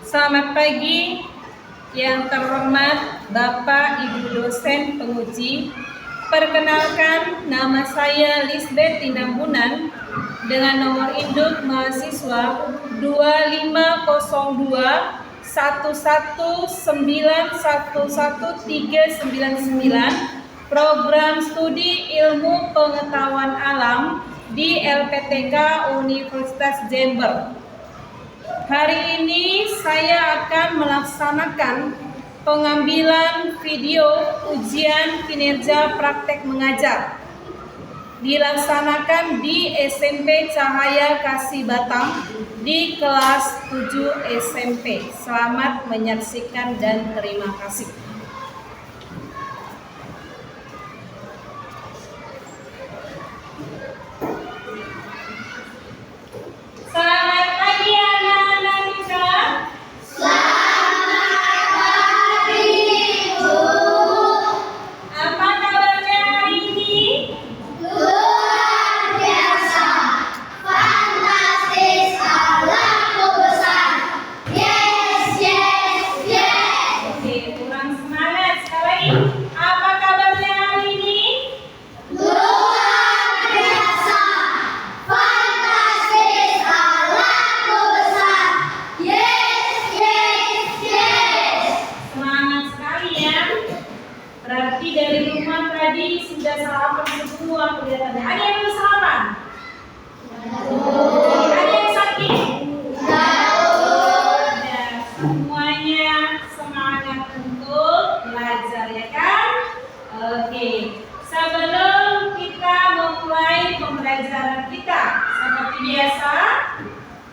Selamat pagi yang terhormat Bapak Ibu dosen penguji. Perkenalkan, nama saya Lisbeth Tinambunan dengan nomor induk mahasiswa 2502 119113999, program studi ilmu pengetahuan alam di LPTK Universitas Jember. Hari ini saya akan melaksanakan pengambilan video ujian kinerja praktek mengajar. Dilaksanakan di SMP Cahaya Kasih Batam di kelas 7 SMP. Selamat menyaksikan dan terima kasih. Berarti dari rumah tadi sudah sarapan semua kelihatannya. Ada yang belum sarapan? Ada yang sakit? Ya, semuanya semangat untuk belajar ya kan? Oke, sebelum kita memulai pembelajaran kita, seperti biasa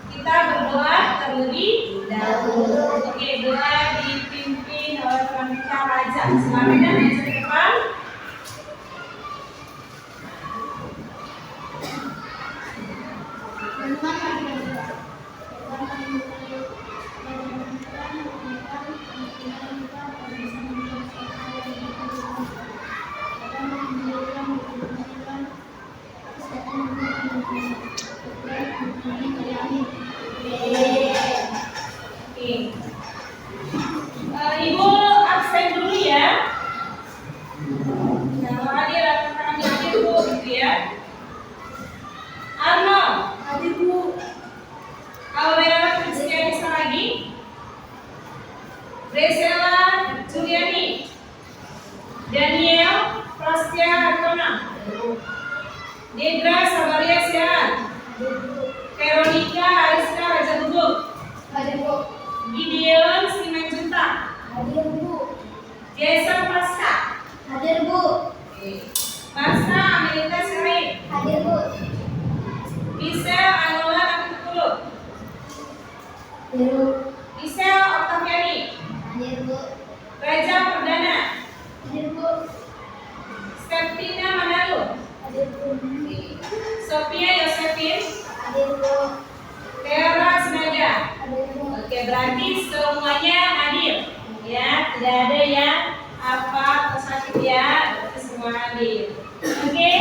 kita berdoa terlebih dahulu. Oke, doa dipimpin oleh Tuhan kita Raja. Silakan meja ke depan. Ibu absen dulu ya. Kalau hadir akan hadir Bu gitu ya. Arno, hadir Bu. Aurela Kristiani lagi. Resela Juliani. Daniel Prastia Hartona. Nedra Sabaria Sian. Veronica Ariska Raja Bubuk. Hadir Bu. Gideon Simanjunta. Hadir Bu. Jason Pasca. Hadir Bu. Pasca Amelita Syarif. Hadir Bu. Isel Anola Nakutulu. Hadir Bu. Isel Octaviani. Hadir Bu. Raja Perdana. Hadir Bu. Septina Manalu. Hadir Bu. Sophia Yosefin. Hadir Bu. Teora Sinaga. Hadir Bu. Oke, berarti semuanya hadir ya, tidak ada yang apa atau sakit ya, berarti semua hadir. Oke.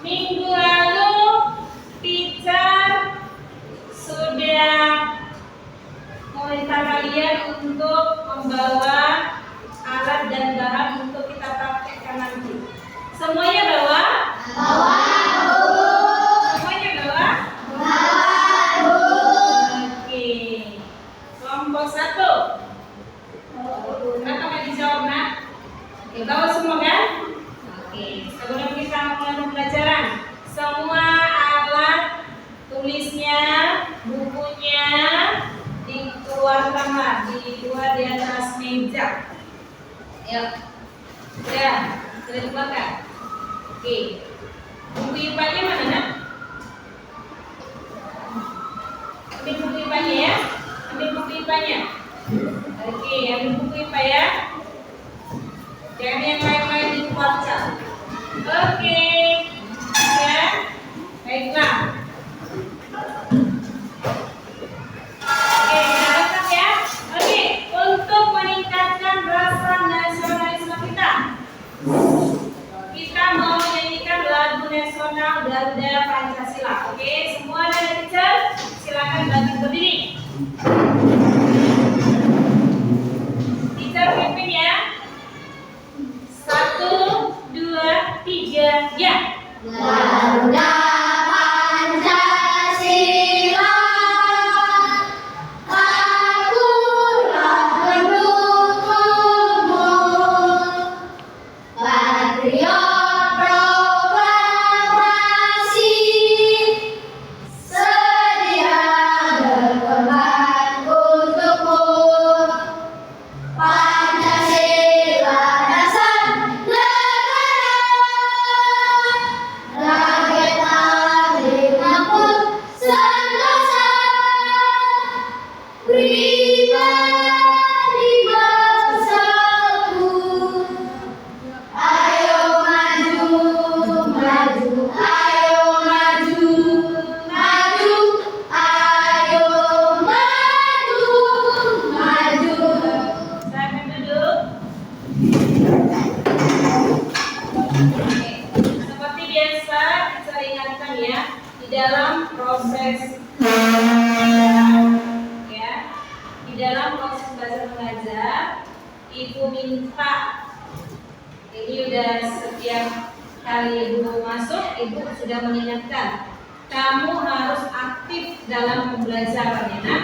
Minggu lalu teacher sudah meminta kalian untuk membawa alat dan bahan untuk kita praktekkan nanti. Semuanya bawa? Bawa. Semuanya bawa? Bawa. Oke. Kelompok 1. Kenapa nggak dijawab, Nak? Oke, bawa semua kan? Oke. Sebelum kita mulai pembelajaran, semua alat tulisnya, bukunya dikeluarkan lah, di atas meja. Yuk. Sudah dikeluarkan. Oke. Buku IPA-nya mana, Nak? Ambil buku IPA-nya ya. Ambil buku IPA-nya. Oke, ambil buku IPA ya. Jangan yang lain-lain dikeluarkan. Oke. Ya. Baiklah. Oke, kita catat ya. Oke, untuk meningkatkan belajar, Ibu minta ini udah setiap kali Ibu masuk, Ibu sudah mengingatkan kamu harus aktif dalam pembelajaran ya nak.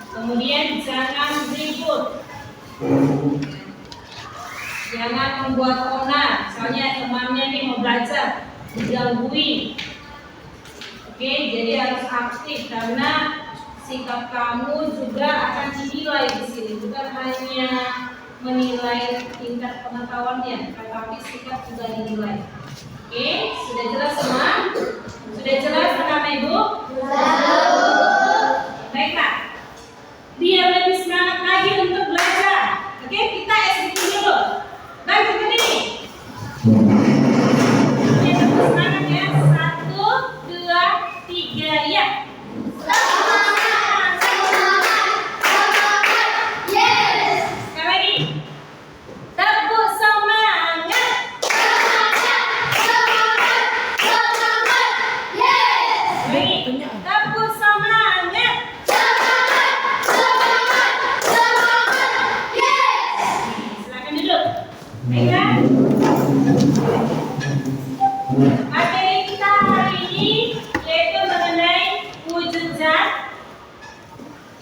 Kemudian jangan ribut, jangan membuat onar. Misalnya temannya nih mau belajar digangguin. Oke, jadi harus aktif karena sikap kamu juga akan dinilai di sini, bukan hanya menilai tingkat pengetahuannya, tetapi sikap juga dinilai. Oke, sudah jelas semua? Sudah jelas pertama Ibu? Baiklah, biar lebih semangat lagi untuk belajar. Oke, kita eksekusi dulu. Lanjut ke sini. Oke, semangat ya. 1, 2, 3, ya. Materi kita hari ini yaitu mengenai wujud zat,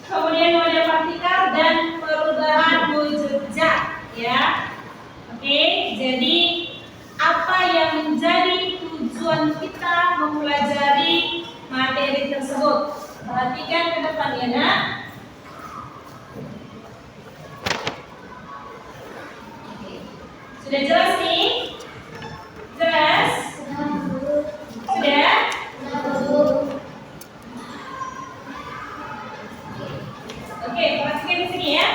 kemudian model partikel dan perubahan wujud zat, ya. Oke, jadi apa yang menjadi tujuan kita mempelajari materi tersebut? Perhatikan ke depan ya nak. Sudah jelas nih? Jelas? Sudah? Oke, perhatikan di sini ya.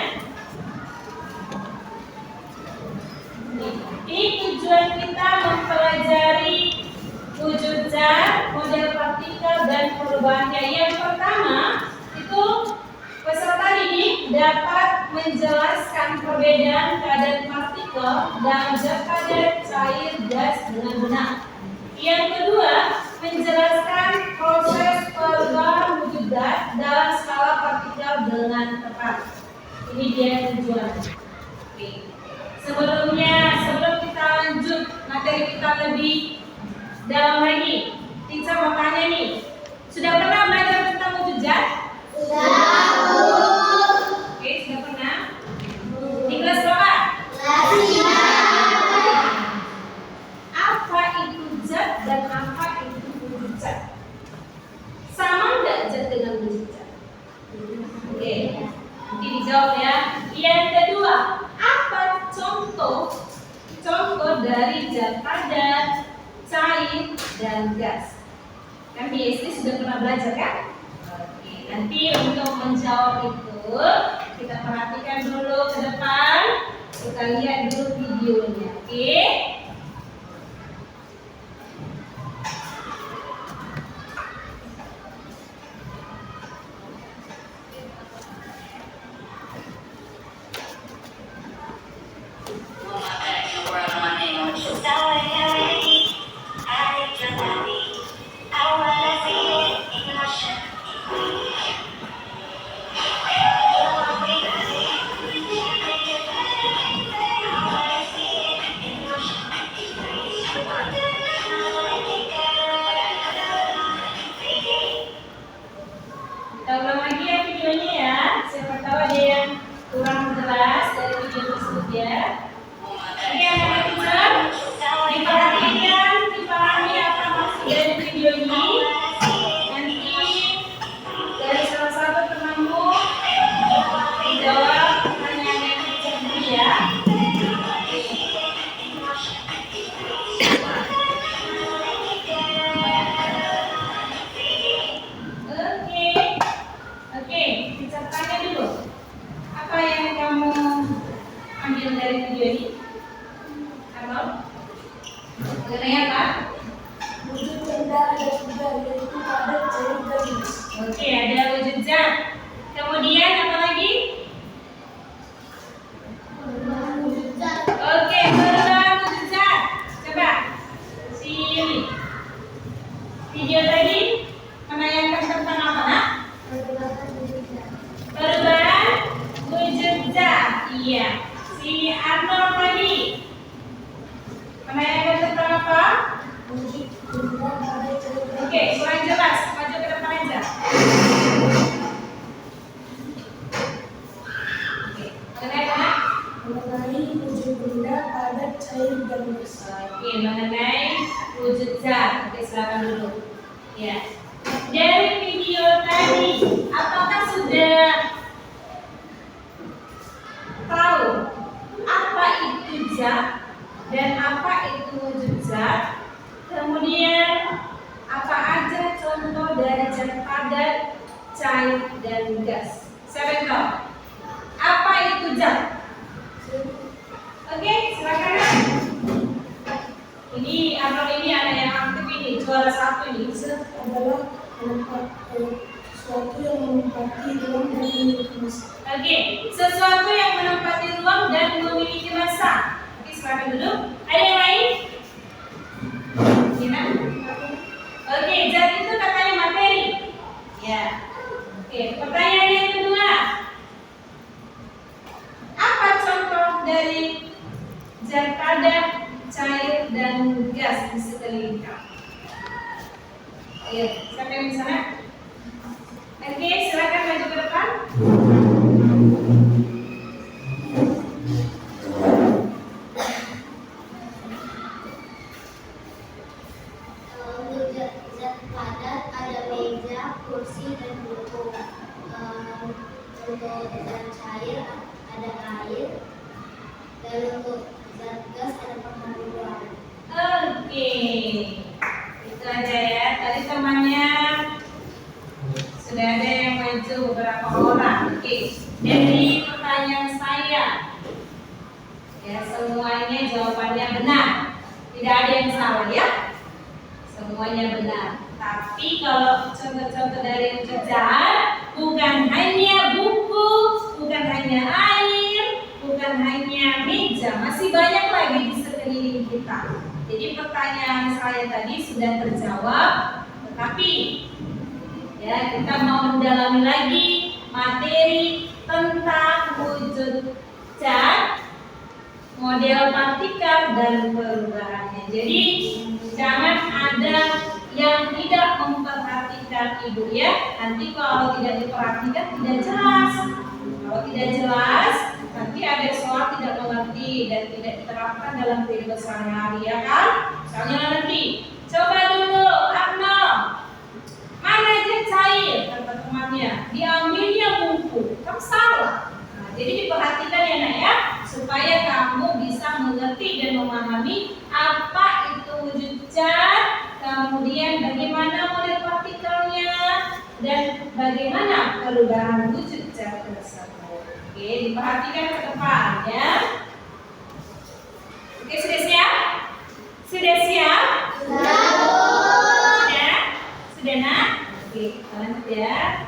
Ini tujuan kita mempelajari wujud zat, model partikel dan perubahannya. Yang pertama itu peserta ini dapat menjelaskan perbedaan keadaan partikel dalam zat padat, cair, gas dengan benar. Yang kedua, menjelaskan proses perubahan wujud zat dalam skala partikel dengan tepat. Ini dia tujuan. Oke. Sebelum kita lanjut materi kita lebih dalam lagi, teacher mau tanya nih, sudah pernah belajar tentang wujud zat? Sudah. Oke, sudah pernah? Di kelas berapa? Kelas 5. Apa itu zat dan apa itu wujud zat? Sama enggak zat dengan wujud zat? Oke, nanti dijawab ya. Yang kedua, apa contoh dari zat padat, cair, dan gas? Kan di SD sudah pernah belajar kan? Oke, nanti untuk menjawab itu kita perhatikan dulu ke depan, kita lihat dulu videonya. Oke? Kita ulang lagi ya videonya ya. Siapa tahu ada yang kurang jelas dari video tersebut ya. Oke, anak-anak teacher, diperhatikan, dipahami apa maksud dari video ini. Nanti dari salah satu temanmu dijawab pertanyaan yang teacher beri ya. Oke, kita tanya dulu. Apa yang kamu ambil dari video ini? Apa? Mengenai apa? Wujud benda ada tiga, yaitu padat, cair, dan gas. Oke, ada wujud zat. Kemudian apa lagi? Perubahan wujud zat. Oke, perubahan wujud zat. Coba si Yuli. Video tadi menanyakan tentang apa nak? Perubahan wujud zat. Perubahan wujud zat. Iya. Iya. Si Arnold tadi. Penanya tentang apa? wujud benda pada cair dan Oke, kurang jelas. Maju ke depan aja. Oke, mengenai mana? mengenai wujud benda pada cair dan gas. Oke, mengenai wujud zat. Oke, silakan duduk. Ya. Dari video tadi, apakah sudah tahu apa itu zat dan apa itu wujud zat? Kemudian apa aja contoh dari zat padat, cair, dan gas? Siapa yang tahu? Apa itu zat? Oke, silakan. Ini Arnold ini anak yang aktif ini, juara satu ini. Zat adalah sesuatu yang menempati ruang dan memiliki massa. Oke, sesuatu yang menempati ruang dan memiliki massa. Oke, silakan duduk. Ada yang lain? Gimana? Oke, zat itu katanya materi. Ya. Oke, pertanyaan yang kedua. Apa contoh dari zat padat, cair, dan gas di sekeliling kamu? Ayo, siapa yang di sana? Oke, silakan maju ke depan. Untuk zat padat ada meja, kursi, dan buku. Untuk zat cair ada air, dan untuk zat gas ada pengaruh ruangan. Oke, itu aja ya. Tadi temannya sudah ada yang maju beberapa orang. Oke, dari pertanyaan saya, ya semuanya jawabannya benar. Tidak ada yang salah ya. Semuanya benar. Tapi kalau contoh-contoh dari wujud zat, bukan hanya buku, bukan hanya air, bukan hanya meja, masih banyak lagi di sekeliling kita. Jadi pertanyaan saya tadi sudah terjawab, tetapi ya kita mau mendalami lagi materi tentang wujud zat, model partikel dan perubahannya. Jadi jangan ada yang tidak memperhatikan ibu ya. Nanti kalau tidak diperhatikan tidak jelas. Kalau tidak jelas, nanti ada soal tidak mengerti dan tidak diterapkan dalam kehidupan sehari-hari ya kan? Misalnya nanti, coba dulu Arnold, mana aja cair kata temannya, diambilnya buku, kan salah. Nah, jadi diperhatikan ya nak ya, supaya kamu bisa mengerti dan memahami apa itu wujud zat, kemudian bagaimana model partikelnya dan bagaimana perubahan wujud zat tersebut. Oke, diperhatikan ke depan ya. Oke, sudah siap? Sudah siap? Sudah? Sudah nak? Oke, lanjut ya.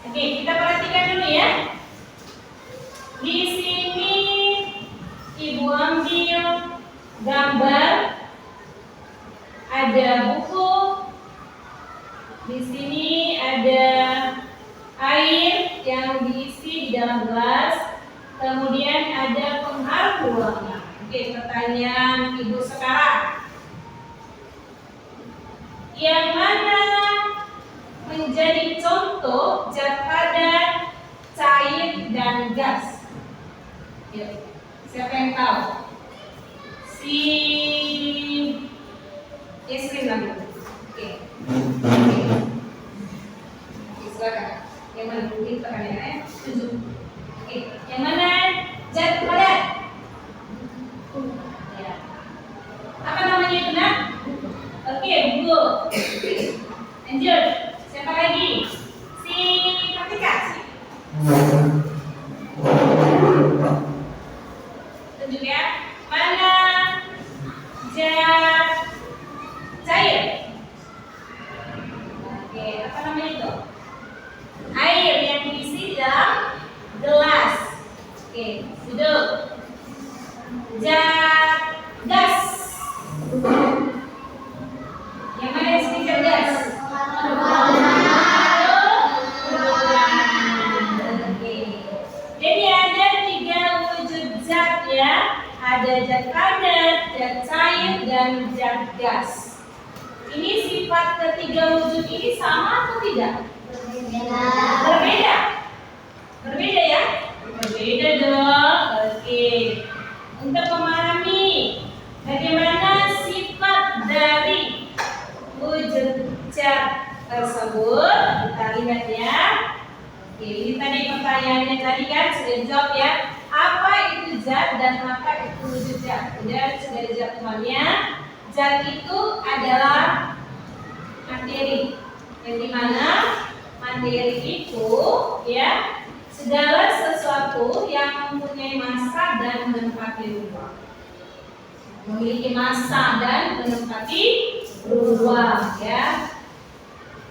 Oke, kita perhatikan dulu ya. Di sini Ibu ambil gambar, ada buku, di sini ada air yang diisi di dalam gelas, kemudian ada pengharum ruangan. Oke, pertanyaan Ibu sekarang, yang mana menjadi contoh zat padat, cair, dan gas? Yuk, siapa yang tahu? Si Yasmin lagi. Oke. Silakan. Yang mana mungkin pertanyaannya? 7. Oke. Yang mana zat padat? Ya. Apa namanya itu nak? Oke, Bu. Lanjut. Siapa lagi? Si Kartika. Tunjuk ya. Mana zat cair? Oke, apa namanya itu? Air yang diisi di dalam gelas. Oke, duduk. Zat gas. dan zat gas. Ini sifat ketiga wujud ini sama atau tidak? Berbeda. Berbeda ya? Berbeda dong. Oke. Untuk memahami bagaimana sifat dari wujud zat tersebut, kita lihat ya. Oke, ini tadi pertanyaannya tadi kan sudah dijawab ya. Apa itu zat dan apa itu wujud zat? Sudah dijawab semuanya. Zat itu adalah materi, yang dimana materi itu ya segala sesuatu yang mempunyai massa dan menempati ruang, memiliki massa dan menempati ruang ya.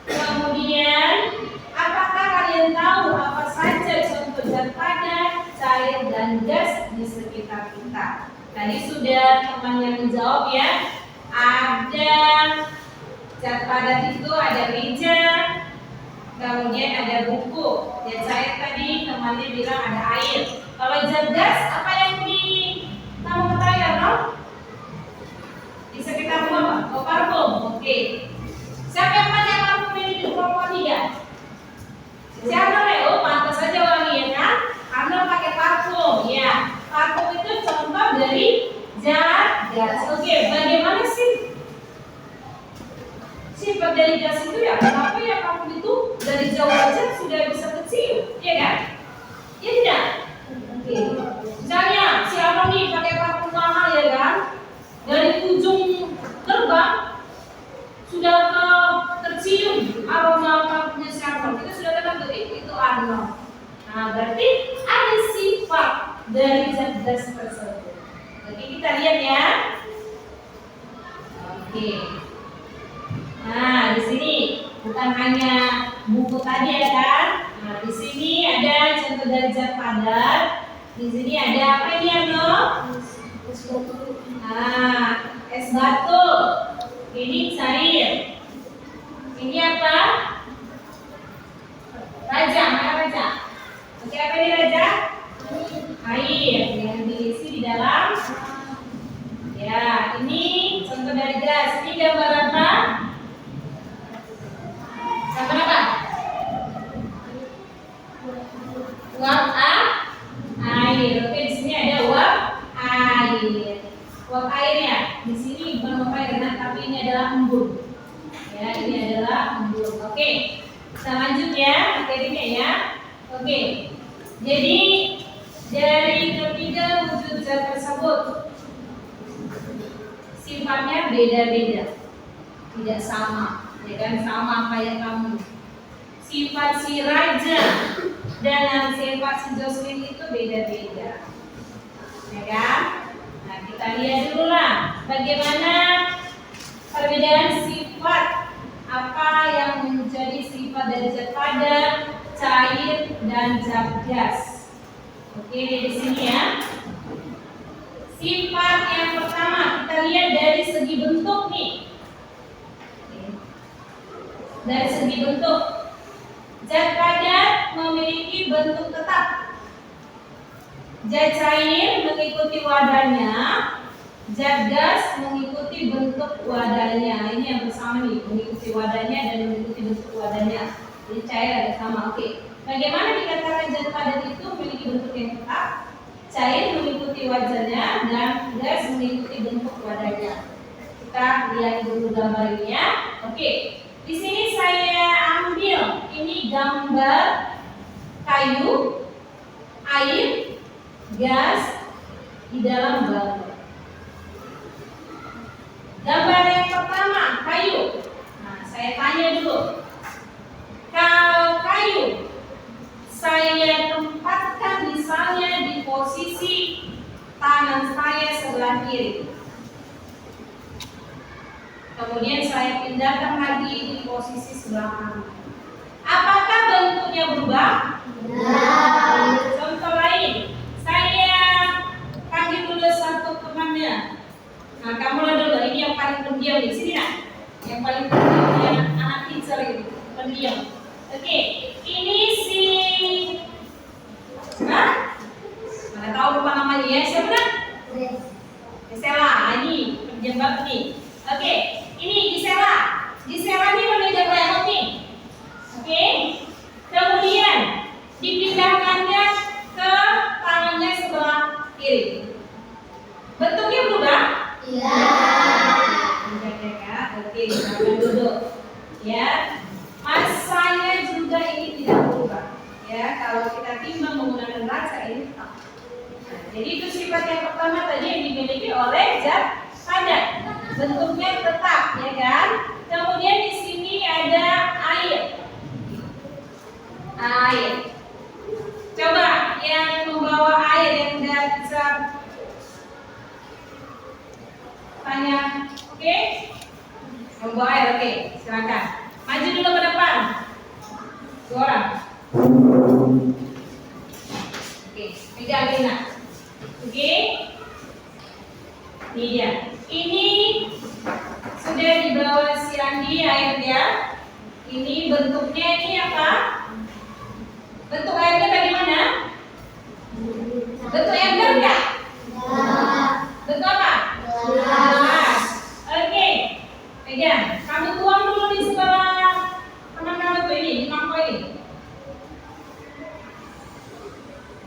Kemudian apakah kalian tahu apa saja contoh zat padat, cair dan gas di sekitar kita? Tadi sudah temannya menjawab ya. Ada zat padat itu ada meja, kemudian ada buku. Zat cair tadi temannya bilang ada air. Kalau zat gas apa yang kamu ketahui atau di sekitar rumah? Oh, parfum. Oke. Siapa yang pakai parfum ini di rumah tidak? Siapa Leo? Pantas saja orang ya kan? Karena pakai parfum. Ya, parfum itu contoh dari zat gas. Oke, bagaimana sih sifat dari gas itu ya? Kenapa ya parfum itu dari jauh aja sudah bisa kecium, ya kan? Ya tidak? Oke. Misalnya si Abang nih pakai parfum mahal ya kan? Dari ujung gerbang sudah tercium aroma parfumnya si Abang. Kita sudah kenal tuh itu aroma. Nah, berarti ada sifat dari zat gas tersebut. Oke, kita lihat ya. Oke. Nah, di sini bukan hanya buku tadi ya kan? Nah, di sini ada contoh dari zat padat. Di sini ada apa ini Ano? Nah, es batu. Ini cair. Ini apa? Raja, mana raja? Oke, apa ini raja? Air yang diisi di dalam. Ya, ini contoh dari gas. Ini gambar apa? Gambar apa? Uap air. Oke, di sini ada uap air. Uap airnya di sini bukan uap air, tapi ini adalah embun. Ya, ini adalah embun. Oke, kita lanjut ya materinya ya. Oke, jadi dari ketiga wujud zat tersebut sifatnya beda-beda, tidak sama, ya kan? Sama kayak kamu. Sifat si Raja dan sifat si Jocelyn itu beda-beda, ya kan? Nah, kita lihat dulu lah bagaimana perbedaan sifat, apa yang menjadi sifat dari zat padat, cair dan zat gas. Oke, di sini ya. Sifat yang pertama kita lihat dari segi bentuk nih. Dari segi bentuk, zat padat memiliki bentuk tetap. Zat cair mengikuti wadahnya, zat gas mengikuti bentuk wadahnya. Ini yang bersama nih, mengikuti wadahnya dan mengikuti bentuk wadahnya. Jadi cair ada sama. Oke. Bagaimana dikatakan zat padat itu memiliki bentuk yang tetap? Cair mengikuti wajahnya dan gas mengikuti bentuk wadahnya. Kita lihat dulu gambar ini ya. Oke. Di sini saya ambil ini gambar kayu, air, gas di dalam balon. Gambar yang pertama kayu. Nah, saya tanya dulu. Kalau kayu saya tempatkan misalnya di posisi tangan saya sebelah kiri. Kemudian saya pindahkan lagi di posisi sebelah kanan. Apakah bentuknya berubah? Contoh lain, saya panggil dulu satu temannya. Nah, kamulah dulu, ini yang paling pendiam di sini nak. Yang paling pendiam yang anak teacher ini, pendiam. Oke, ini si mana tahu lupa namanya ya, siapa nak? Stella, ini dijebak nih. Oke, ini Gisela. Gisela ini memegang remote nih. Oke. Kemudian dipindahkannya ke tangannya sebelah kiri. Bentuknya berubah? Iya. Tidak ya Kak. Oke, silakan duduk. Ya. Masanya juga ini tidak berubah. Ya, kalau kita timbang menggunakan raca ini tetap. Nah, jadi itu sifat yang pertama tadi yang dimiliki oleh zat padat. Bentuknya tetap, ya kan? Kemudian di sini ada air. Air. Coba yang membawa air yang bisa tanya, oke? Membawa air, oke? Silakan. Maju dulu ke depan. 2 orang. Oke, pegang Lina. Oke. Ini dia. Ini sudah dibawa si Andi airnya. Ini bentuknya ini apa? Bentuk airnya bagaimana? Bentuk ember enggak? Bentuk apa? Gelas. Oke. Pegang. Kamu tuang dulu di sebelah teman kamu tuh ini, di mangkok ini.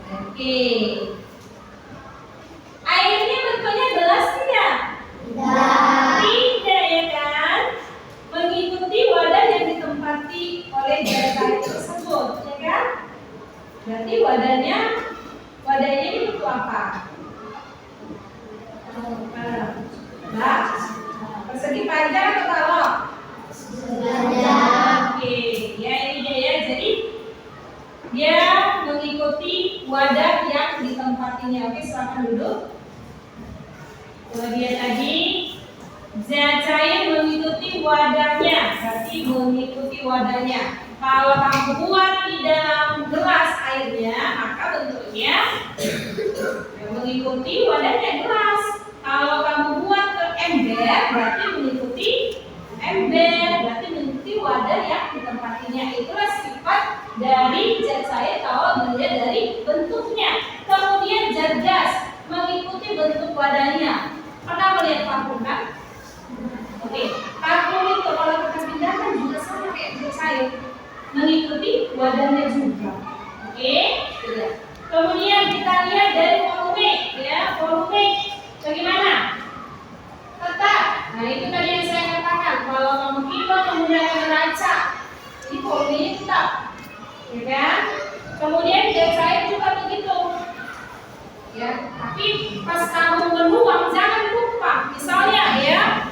Oke. Airnya bentuknya gelas tidak? Tidak ya kan? Mengikuti wadah yang ditempati oleh zat air tersebut, ya kan? Berarti wadahnya ini bentuk apa? Persegi panjang atau talok? Oke, ya ini dia ya. Jadi dia mengikuti wadah yang ditempatinya. Oke, silakan duduk. Kemudian tadi zat cair mengikuti wadahnya, berarti mengikuti wadahnya. Kalau kamu buat di dalam gelas airnya, maka bentuknya mengikuti wadahnya gelas. Kalau kamu buat ke ember, berarti mengikuti ember, berarti mengikuti wadah yang ditempatinya. Itulah sifat dari zat cair kalau dilihat dari bentuknya. Kemudian zat gas mengikuti bentuk wadahnya. Pernah melihat parfum kan? Oke, parfum itu kalau kita pindahkan juga sama kayak zat cair, mengikuti wadahnya juga. Oke, sudah. Kemudian kita lihat dari volume, ya volume bagaimana? Tetap. Nah itu tadi yang saya katakan. Kalau kamu tiba menggunakan raca, ini volumenya tetap, ya kan? Kemudian zat cair juga begitu. Ya, tapi pas kamu menuang jangan lupa. Misalnya ya,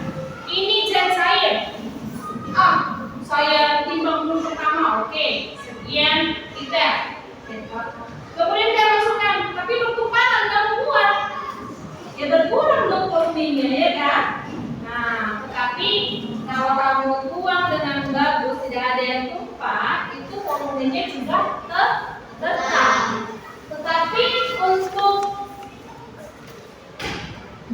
ini zat cair. Saya timbang dulu pertama, oke, sekian liter. Kemudian saya masukkan, tapi bertumpahan kamu buat, ya berkurang dong volumenya, ya kan? Nah, tetapi kalau kamu tuang dengan bagus, tidak ada yang tumpah, itu volumenya juga tetap. Tetapi untuk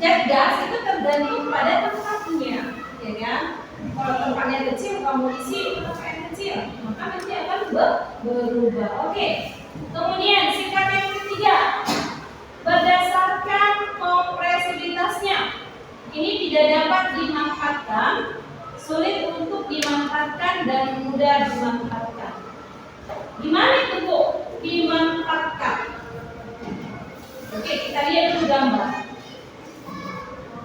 zat gas itu tergantung pada tempatnya, ya kan? Kalau tempatnya kecil, kamu isi tempat yang kecil, maka nanti akan berubah. Oke. Kemudian sifat yang ketiga, berdasarkan kompresibilitasnya, ini tidak dapat dimanfaatkan, sulit untuk dimanfaatkan dan mudah dimanfaatkan. Gimana itu Bu? Dimanfaatkan. Oke, kita lihat dulu gambar.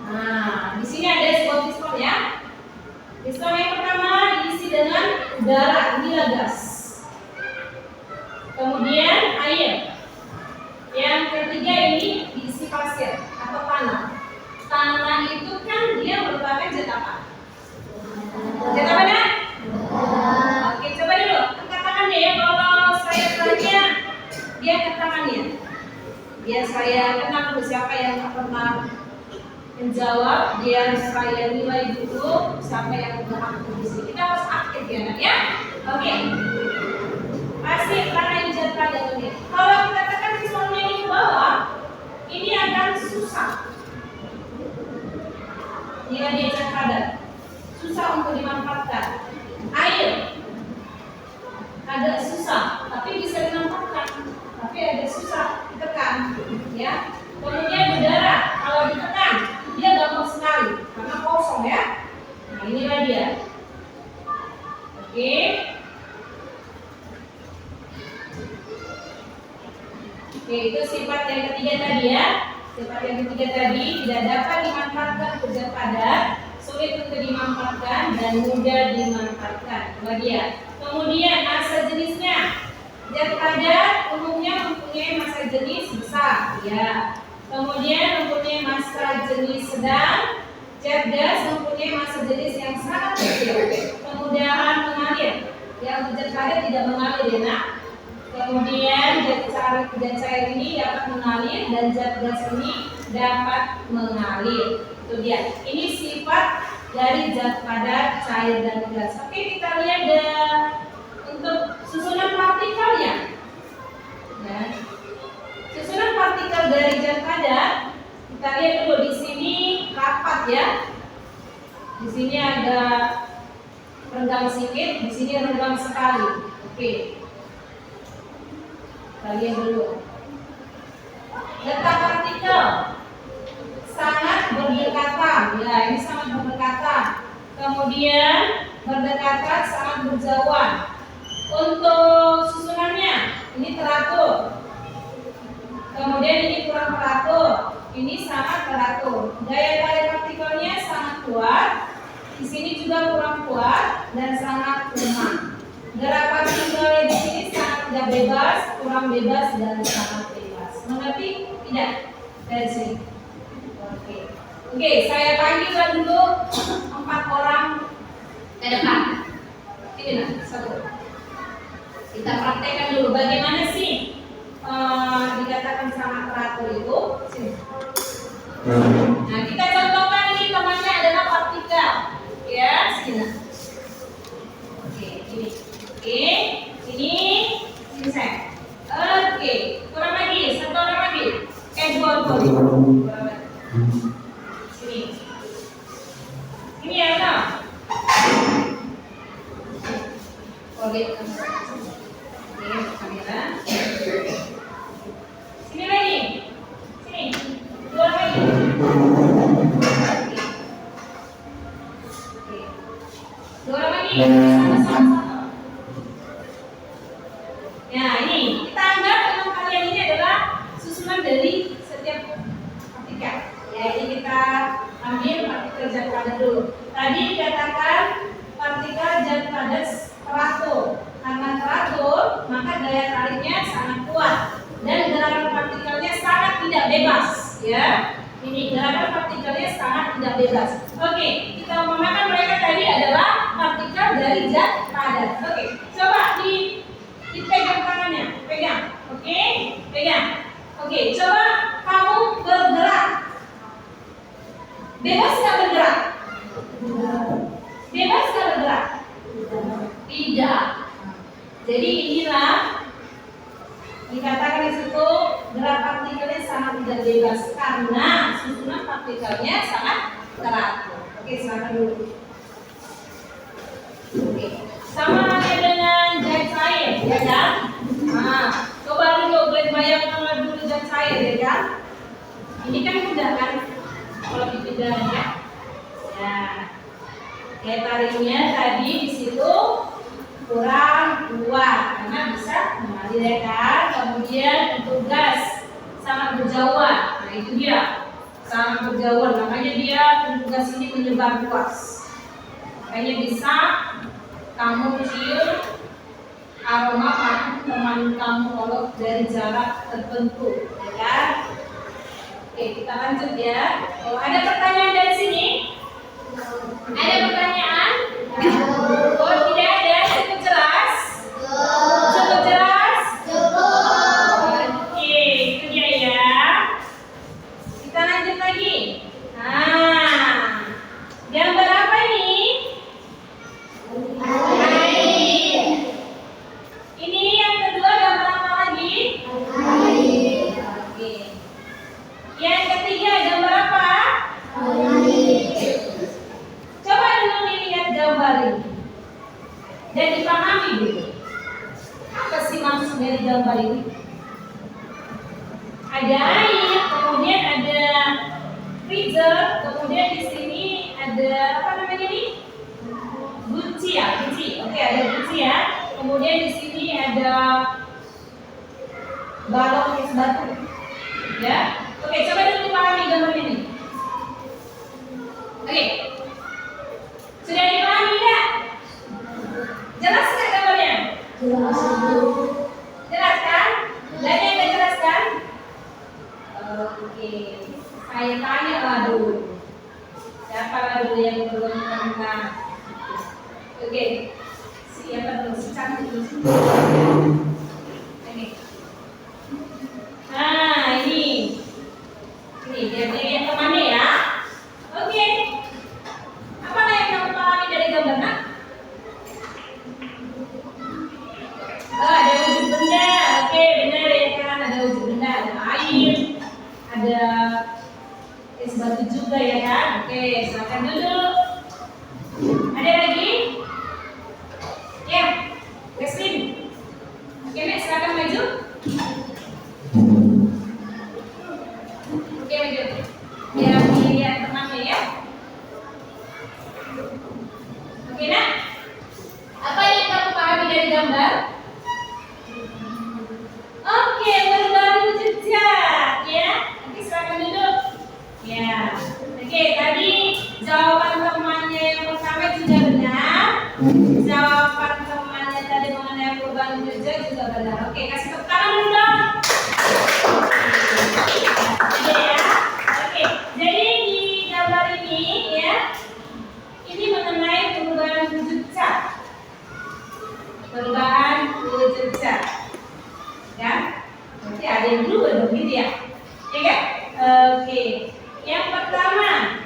Nah, di sini ada sebuah piston ya. Piston yang pertama diisi dengan udara, inilah gas. Kemudian air. Yang ketiga ini diisi pasir atau tanah. Tanah itu kan dia merupakan zat apa? Zat apa nak? Oke, coba dulu angkat tangannya ya. Kalau saya tanya, dia angkat tangannya. Biar saya kenal dulu siapa yang tak pernah menjawab, biar saya nilai dulu siapa yang udah aktif di sini. Kita harus aktif ya nak ya. Oke. Pasti tanah zat padat ini. Kalau kita tekan pistonnya ini ke bawah, ini akan susah. Jika dia zat padat, susah untuk dimanfaatkan. Air agak susah, tapi bisa dimanfaatkan. Tapi agak susah ditekan, ya. Kemudian udara, kalau ditekan dia gampang sekali. sulit untuk dimanfaatkan dan mudah dimanfaatkan. Kemudian masa jenisnya. Zat padat umumnya mempunyai masa jenis besar, ya. Kemudian mempunyai masa jenis sedang. Zat gas mempunyai masa jenis yang sangat kecil. Kemudahan mengalir. Ya, untuk zat padat tidak mengalir, ya, nak. Kemudian zat cair ini dapat mengalir dan zat gas ini dapat mengalir. Itu dia. Ini sifat dari zat padat, cair dan gas. Oke, kita lihat untuk susunan partikelnya. Ya. Susunan partikel dari zat padat, kita lihat dulu di sini rapat, ya. Di sini ada renggang sedikit, di sini renggang sekali. Oke. Kita lihat dulu. Letak partikel sangat berdekatan, ya, ini sangat berdekatan. Kemudian berdekatan, sangat berjauhan. Untuk susunannya ini teratur. Kemudian ini kurang teratur, ini sangat teratur. Daya tarik partikelnya sangat kuat. Di sini juga kurang kuat dan sangat lemah. Gerak partikelnya di sini sangat tidak bebas, kurang bebas dan sangat bebas. Mengerti? Tidak? Dari sini. Oke, saya panggilkan dulu 4 orang ke depan. Ini nah, satu. Kita praktekkan dulu bagaimana sih dikatakan sangat teratur itu. Sini. Nah, kita contohkan ini temannya adalah partikel. Ya, sini. Oke, ini. Oke, ini saya. Oke, kurang lagi, satu orang lagi. Dua. Kurang lagi. Sini. Ini ya, no? Oke, kamera. Sini lagi. Sini. Dua lagi. Oke. Dua lagi. Sama-sama. Ya, ini kita anggap memang kalian ini adalah susunan dari setiap partikel. Ya, ini kita ambil partikel zat padat dulu. Tadi dikatakan partikel zat padat teratur. Karena teratur, maka daya tariknya sangat kuat dan gerakan partikelnya sangat tidak bebas. Ya, ini gerakan partikelnya sangat tidak bebas. Oke, kita umpamakan mereka tadi adalah partikel dari zat padat. Oke, coba dipegang tangannya, pegang. Oke, pegang. Oke, coba kamu bergerak. Bebas nggak bergerak? Bebas nggak bergerak? Tidak. Jadi inilah dikatakan di situ gerak partikelnya sangat tidak bebas karena susunan partikelnya sangat teratur. Oke, silakan dulu. Oke, sama halnya dengan zat cair, ya kan? Nah, coba dulu bayangkan dulu zat cair, ya kan? Ini kan mudah kan? Kalau dipindah ya. Ya. Daya tariknya tadi di situ kurang kuat karena bisa mengalir, ya kan. Kemudian untuk gas sangat berjauhan. Nah, itu dia sangat berjauhan, makanya dia untuk gas ini menyebar luas. Makanya bisa kamu cium aroma parfum teman kamu kalau dari jarak tertentu, ya kan. Oke, kita lanjut ya. Oh, ada pertanyaan dari sini? Ada pertanyaan? Oh, tidak ada. Cukup jelas? Cukup jelas? Oke, itu dia ya. Kita lanjut lagi. Nah, gambar apa ini? Air. Ini yang kedua gambar apa lagi? Air. Oke. Yang ketiga gambar apa? Coba dulu dilihat gambar ini dan dipahami dulu. Apa sih maksud dari gambar ini? Ada air, kemudian ada freezer, kemudian di sini ada apa namanya ini? Guci ya, guci. Oke, ada guci ya. Kemudian di sini ada balon es batu. Ya. Oke, coba dulu dipahami gambar ini. Oke. dulu yang belum pernah. Oke, siapa dulu? Si cantik dulu. Oke. Nah, ini dia yang temannya ya. Oke. Apa yang kamu pahami dari gambar nak? Ada wujud benda. Oke, benar ya kan? Ada wujud benda, ada air, ada es batu juga ya kan? Oke, silakan duduk. Ada lagi? Ya, Christine. Oke, Nek, silakan maju. Oke, maju. Biar dilihat temannya ya. Oke, Nak. Apa yang kamu pahami dari gambar? Oke, berbagi jejak ya. Oke, silakan duduk. Ya. Oke, tadi jawaban temannya yang pertama juga benar. Jawaban temannya tadi mengenai perubahan jejak juga benar. Oke, kasih tepuk tangan dulu dong. Ya. Oke, jadi di gambar ini ya, ini mengenai perubahan jejak. Perubahan jejak. Ya, berarti ada yang dulu dong gitu ya. Ya kan? Oke. Yang pertama,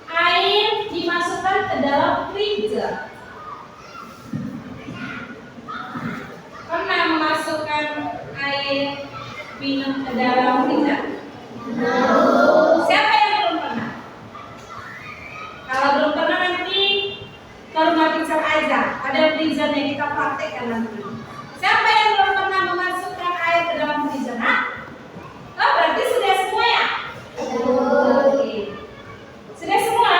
air dimasukkan ke dalam freezer. Pernah memasukkan air minum ke dalam freezer? Siapa yang belum pernah? Kalau belum pernah nanti ke rumah freezer aja. Ada freezernya, kita praktekkan nanti. Siapa yang belum pernah memasukkan air ke dalam freezer? Oh, berarti sudah semua ya? Oke. Sudah semua?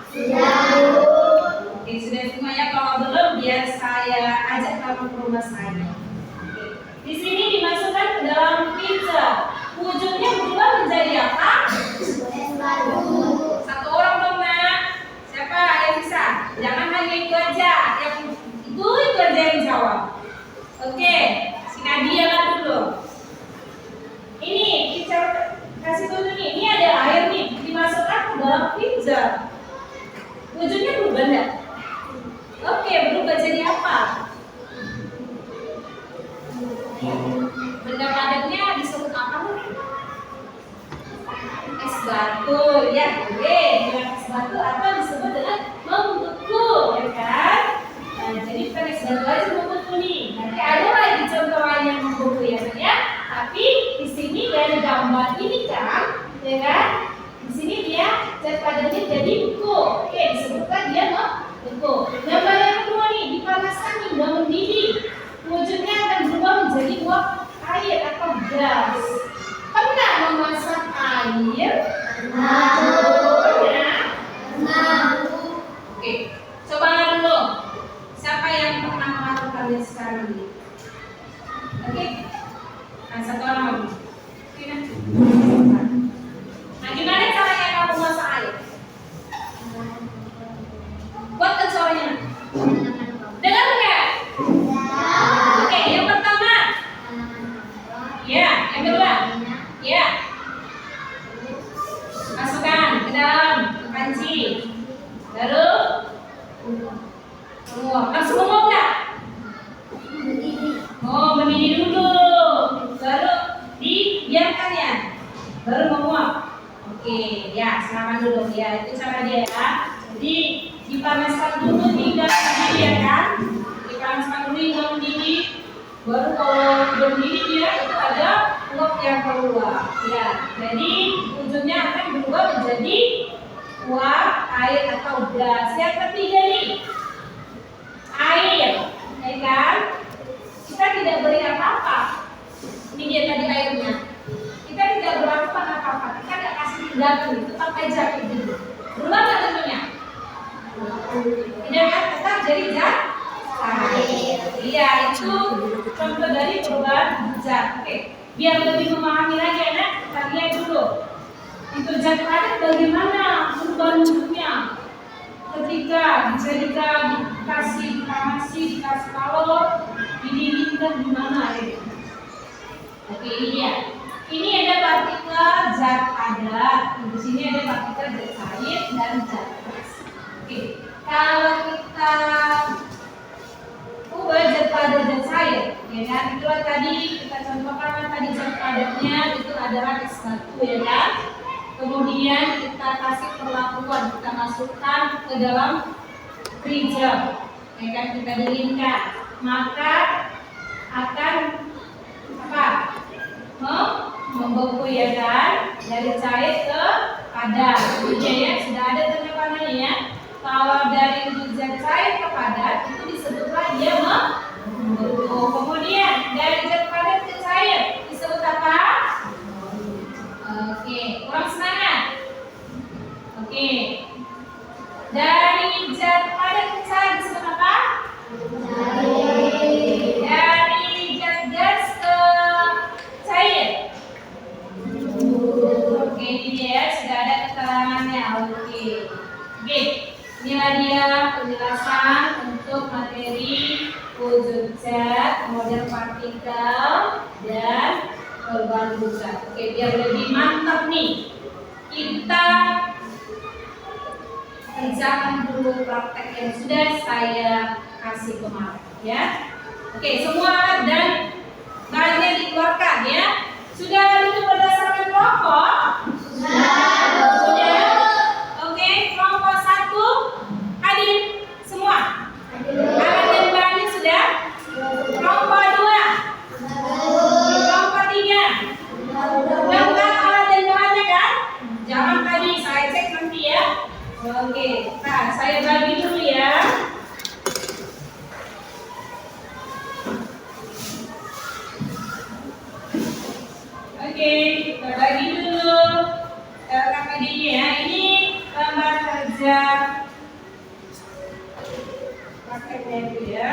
Sudah. Oke, sudah semua ya. Kalau belum, biar saya ajak kamu ke rumah saya. Oke. Di sini dimasukkan ke dalam freezer. Wujudnya berubah menjadi apa? Es batu. Satu orang dong, Nak. Siapa yang bisa? Jangan hanya itu aja. Yang itu aja yang jawab. Oke, si Nadia lah dulu. Ini kita kasih dulu nih. Ini ada air nih, dimasukkan ke dalam freezer. Wujudnya berubah enggak? Oke, berubah jadi apa? Benda padatnya disebut apa nih? Es batu, ya. Oke, dengan es batu atau disebut dengan membeku, ya kan? Nah, jadi bukan es batu aja membeku nih. Nanti ada lagi contoh lain yang membeku ya. Tapi di sini dari gambar ini kan, ya kan? Di sini dia zat padatnya jadi beku. Oke, disebutkan dia membeku. Gambar yang kedua nih, dipanaskan hingga mendidih. Wujudnya akan berubah menjadi uap air atau gas. Pernah memasak air? Pernah. Oke, coba dulu. Siapa yang pernah melakukannya sekarang ini? Oke. Nah, satu orang lagi. Nah, gimana caranya kamu masak air? Buatkan suaranya. Dengar nggak? Oke, yang pertama. Ya, yang kedua. Ya. Masukkan ke dalam panci. Lalu langsung ngomong nggak? Oh, mendidih dulu. Baru dibiarkan ya. Baru menguap. Oke, ya, selamat dulu ya. Itu cara dia ya. Jadi dipanaskan dulu hingga mendidih ya kan? Dipanaskan dulu hingga mendidih. Baru kalau belum mendidih dia itu ada uap yang keluar. Ya, jadi wujudnya akan berubah menjadi uap, air atau gas. Yang ketiga nih, air, ya kan? Kita tidak beri apa-apa. Ini dia tadi airnya. Kita tidak berlakukan apa-apa. Kita tidak kasih tindakan, tetap aja kayak gitu. Berubah nggak tentunya? Tidak kan? Tetap jadi air. Iya, itu contoh dari perubahan zat. Oke, biar lebih memahami lagi anak, kita lihat dulu. Itu zat padat bagaimana perubahan wujudnya? Ketika dijadikan, dikasih dipanasi, dikasih kalor, didinginkan gimana ya? Oke, ini dia. Ini ada partikel zat padat. Di sini ada partikel zat cair dan zat gas. Oke, kalau kita ubah zat padat dan cair, ya kan? Itulah tadi kita contohkan tadi zat padatnya itu adalah S1, ya kan? Kemudian kita kasih perlakuan, kita masukkan ke dalam freezer, ya kan? Kita dinginkan, maka akan apa? Membeku, ya kan? Dari cair ke padat. Jadi ya sudah ada tanda-tandanya ya. Kalau dari zat cair ke padat itu disebutlah dia membeku. Kemudian dari zat padat ke cair disebut apa? Oke, kurang semangat. Oke. Dari zat padat ke cair disebut apa? Dari zat gas ke cair. Oke, ini dia sudah ada keterangannya. Oke. Inilah dia penjelasan untuk materi wujud zat, model partikel, dan organ zat. Oke, biar lebih mantap nih, kita kerjakan dulu praktek yang sudah saya kasih kemarin, ya. Oke, semua alat dan bahannya dikeluarkan, ya. Sudah itu berdasarkan kelompok? Sudah. Oke, kelompok 1 hadir semua. Alat dan bahannya sudah? Kelompok 2. Kelompok 3. Lengkap alat dan bahannya kan? Jangan tadi saya cek nanti ya. Oke, nah saya bagi dulu ya. Oke, kita bagi dulu LKPD-nya ya. Ini gambar kerja paketnya itu ya.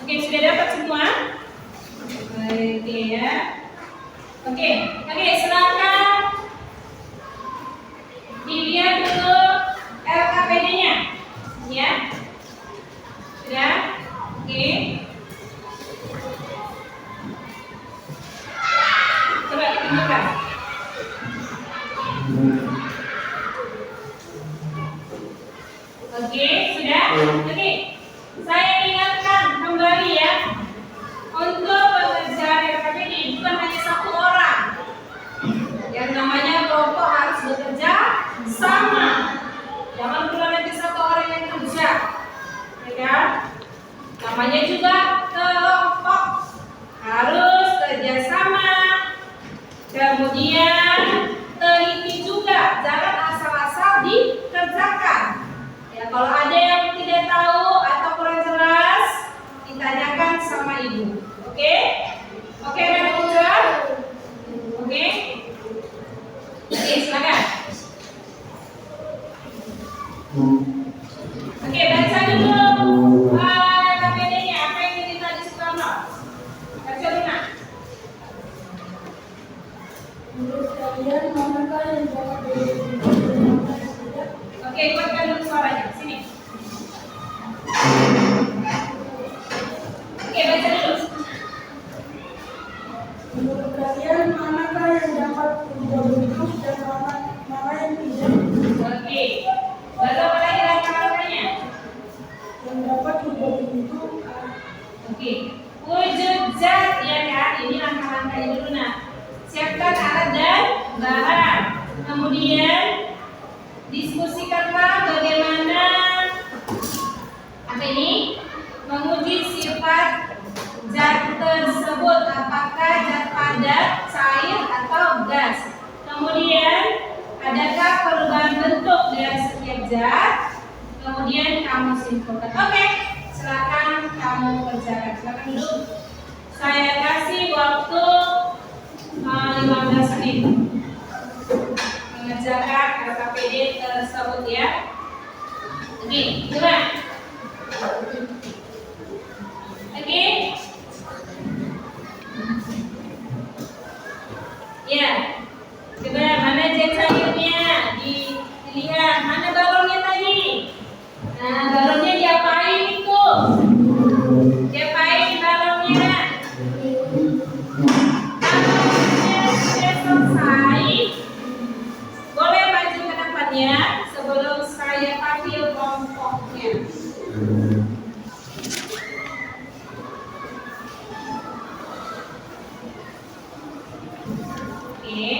Oke, sudah dapat semua? Oke ya. Oke, silakan dilihat dulu LKPD-nya, ya. Sudah? Oke. Coba ditunjukkan. Oke, sudah? Oke. Saya ingatkan kembali ya, untuk pengerjaan LKPD bukan hanya 1 orang. Yang namanya kelompok harus bekerja sama. Jangan cuma nanti 1 orang yang kerja, ya kan? Namanya juga kelompok, harus kerja sama. Kemudian teliti juga, jangan asal-asal dikerjakan. Ya, kalau ada yang tidak tahu atau kurang jelas, ditanyakan sama ibu. Oke? Oke, Rekan Ujar? Oke? Oke, silakan. Oke, baca dulu KPD-nya. Apa yang diminta di Sukarno? Baca Luna. Menurut kalian manakah yang dapat Oke, kuatkan dulu suaranya. Sini. Oke, baca dulu. Menurut kalian manakah yang dapat berubah bentuk dan mana yang tidak? Oke. Baru apa lagi langkah-langkahnya? Yang dapat berubah bentuk. Oke. Wujud zat, ya kan? Ini langkah-langkahnya dulu. Nah, siapkan alat dan bahan. Kemudian diskusikanlah bagaimana apa ini menguji sifat zat tersebut, apakah zat padat, cair atau gas. Kemudian adakah perubahan bentuk dari setiap zat. Kemudian kamu simpulkan. Oke, silakan kamu kerjakan. Silakan dulu. Saya kasih waktu 15 menit mengerjakan LKPD tersebut ya. Oke, coba. Oke. Ya. Coba mana jet cairnya? Dilihat mana balonnya tadi? Nah, balonnya diapain itu? Diapain balonnya? Kalau sudah selesai, boleh maju ke depannya sebelum saya panggil kelompoknya. Oke.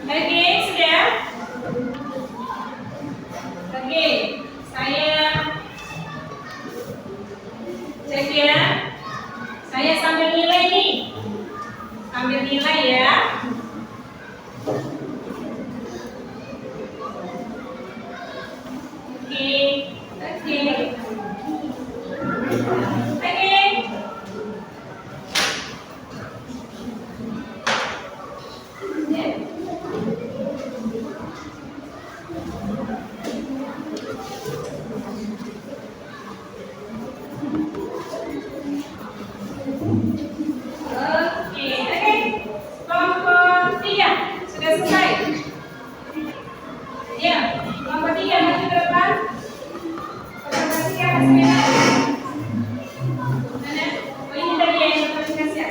Oke, sudah? Oke, saya cek ya. Saya sambil nilai nih. Sambil nilai ya. Oke. Oke. Oke. Ya. Oke. Kelompok 3 sudah selesai. Ya, kelompok 3 maju ke depan. Perhatikan hasilnya. Mana? Oh, ini tadi yang notifikasi ya.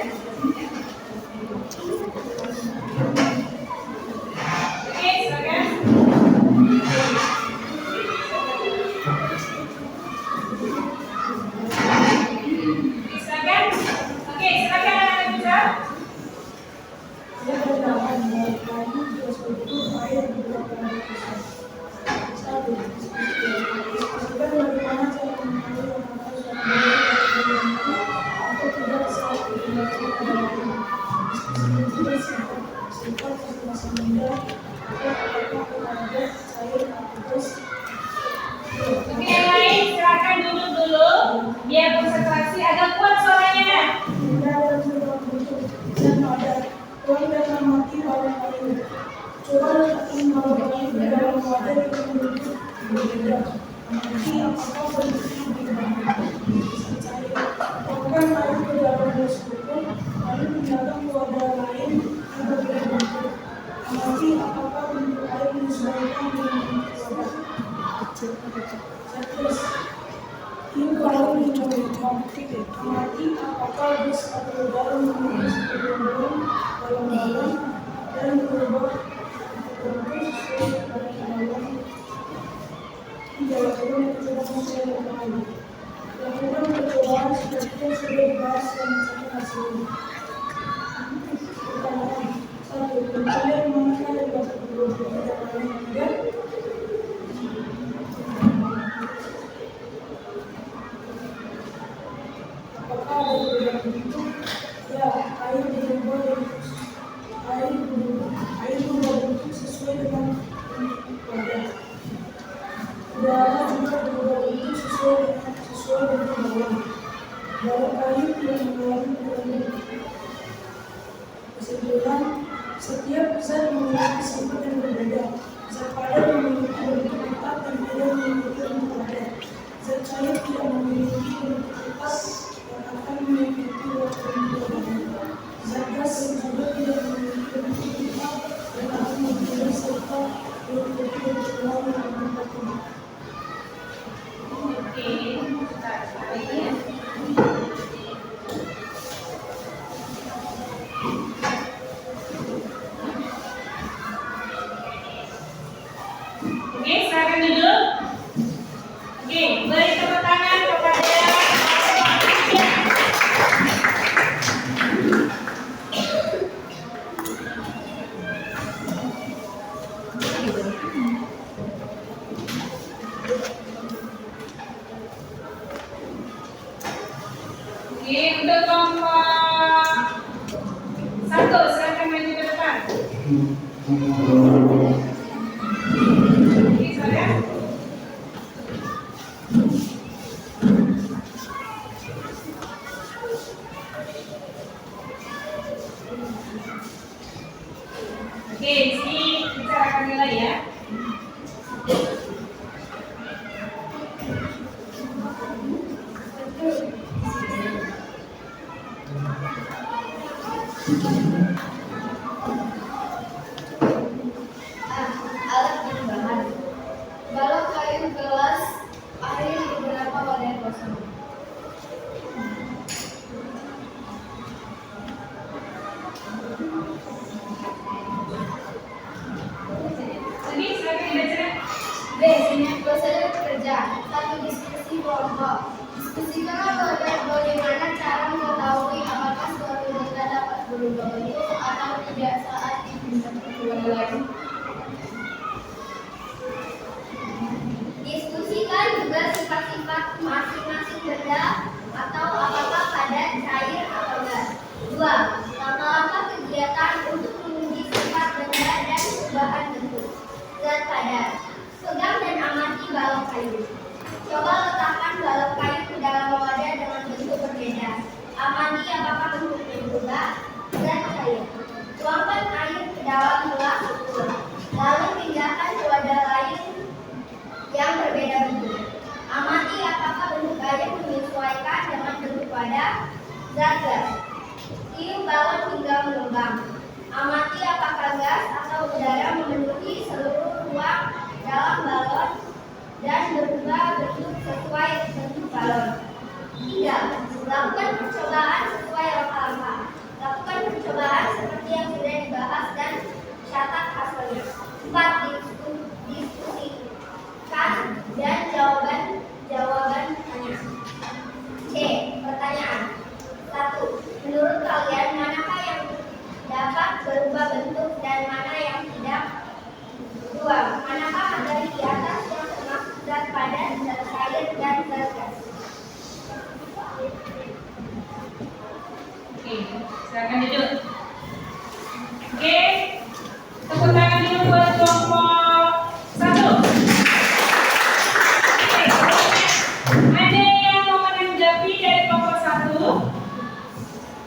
Oke, silakan. Silakan. Oke, silakan anak bisa. Dia terdapat dari kayu terus berbentuk air di belakang pusat. Satu, disebutkan bagaimana cara mengenali apakah suatu barang atau tidak saat digunakan pada lain. Juga sifat masing-masing benda atau apakah ada cair atau gas. Oke, yang lain silakan duduk dulu biar konsentrasi agak kuat suaranya. Benda yang sudah bentuk dan padat. Tuan dan amati barang lain. Coba letakkan barang lain di dalam wadah yang bentuk berbeda. Amati apakah bentuknya berbeda. Masukkan air ke dalam gelas beku, lalu pindahkan ke wadah lain yang berbeda bentuk. Amati apakah bentuk air menyesuaikan dengan bentuk wadah. Checklist. Ini kalau dicoba, amati apakah bus atau udara memiliki gelombang dalam balon dan berubah bentuk sesuai dengan balon. Tidak perlu mencoba sesuai dengan balon. Lakukan percobaan seperti yang sudah dibahas dan mencapai hasilnya. Pertanyaan 1. Pencarian manakah yang dapat berbeda dengan yang tidak? Apakah ada perbedaan bentuk? Ya, air berubah bentuk sesuai dengan bentuk wadah. Udara juga berubah bentuk sesuai bentuk balon. Balon air tidak mengalami perubahan. Kesimpulan, setiap zat memiliki sifat yang berbeda. Zat padat memiliki bentuk tetap dan tidak memiliki bentuk padat. Zat cair tidak memiliki bentuk tetap dan akan memiliki bentuk berbeda. Zat gas juga tidak memiliki bentuk tetap dan akan memiliki serta memiliki bentuk lain yang berbeda. Oke, sebentar ya. Oke, silakan duduk. Oke, beri tepuk tangan kepada Oke, untuk kelompok 1 silakan maju ke depan. B. Prosedur kerja. 1. Diskusi kelompok. Diskusikanlah bagaimana cara mengetahui apakah suatu data dapat berubah bentuk atau tidak saat dipindah ke keluarga lain. Diskusikan juga sifat-sifat masing-masing benda atau apakah padat, cair, atau gas. 2. Langkah-langkah kegiatan untuk menguji sifat benda dan perubahan bentuk. Zat padat. Pegang dan amati balok kayu. Coba letakkan balok kayu ke dalam wadah dengan bentuk berbeda. Amati apakah bentuknya berubah. Zat cair. Tuangkan air ke dalam gelas ukur. Lalu pindahkan ke wadah lain yang berbeda bentuk. Amati apakah bentuk air menyesuaikan dengan bentuk wadah. Zat gas. Tiup balon hingga mengembang. Amati apakah gas atau udara memenuhi seluruh ruang dalam balon dan berubah bentuk sesuai bentuk balon. 3. Lakukan percobaan sesuai langkah-langkah. Lakukan percobaan seperti yang sudah dibahas dan catat hasilnya. 4. Diskusikan dan jawaban tanya. C. Pertanyaan. 1. Menurut kalian manakah yang dapat berubah bentuk dan mana yang tidak? 2. Manakah dari di atas yang termasuk zat padat, zat cair, dan zat gas? Oke, silakan duduk. Oke, tepuk tangan dulu buat kelompok 1. Oke, ada yang mau menanggapi dari kelompok 1?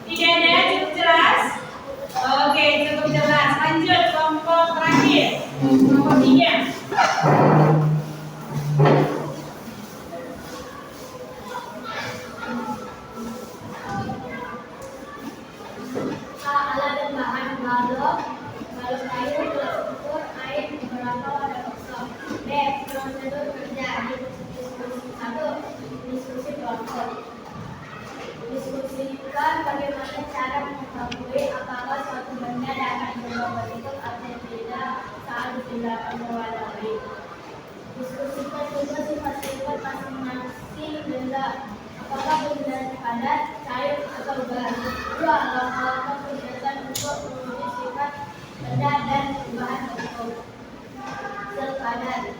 Tidak ada, cukup jelas? Oke, cukup jelas. Lanjut kelompok terakhir, kelompok 3. Alat dan bahan balok kayu, gelas ukur, air, beberapa wadah kosong. B. Prosedur kerja. Diskusi 1. Diskusi kelompok. Diskusikan bagaimana cara mengetahui apakah suatu benda dapat berubah bentuk atau tidak saat dipindahkan ke wadah lain. Diskusikan juga sifat-sifat masing-masing benda. Apakah benda padat, cair, atau gas. 2. Langkah-langkah kegiatan untuk menguji sifat benda dan perubahan bentuk. Zat padat.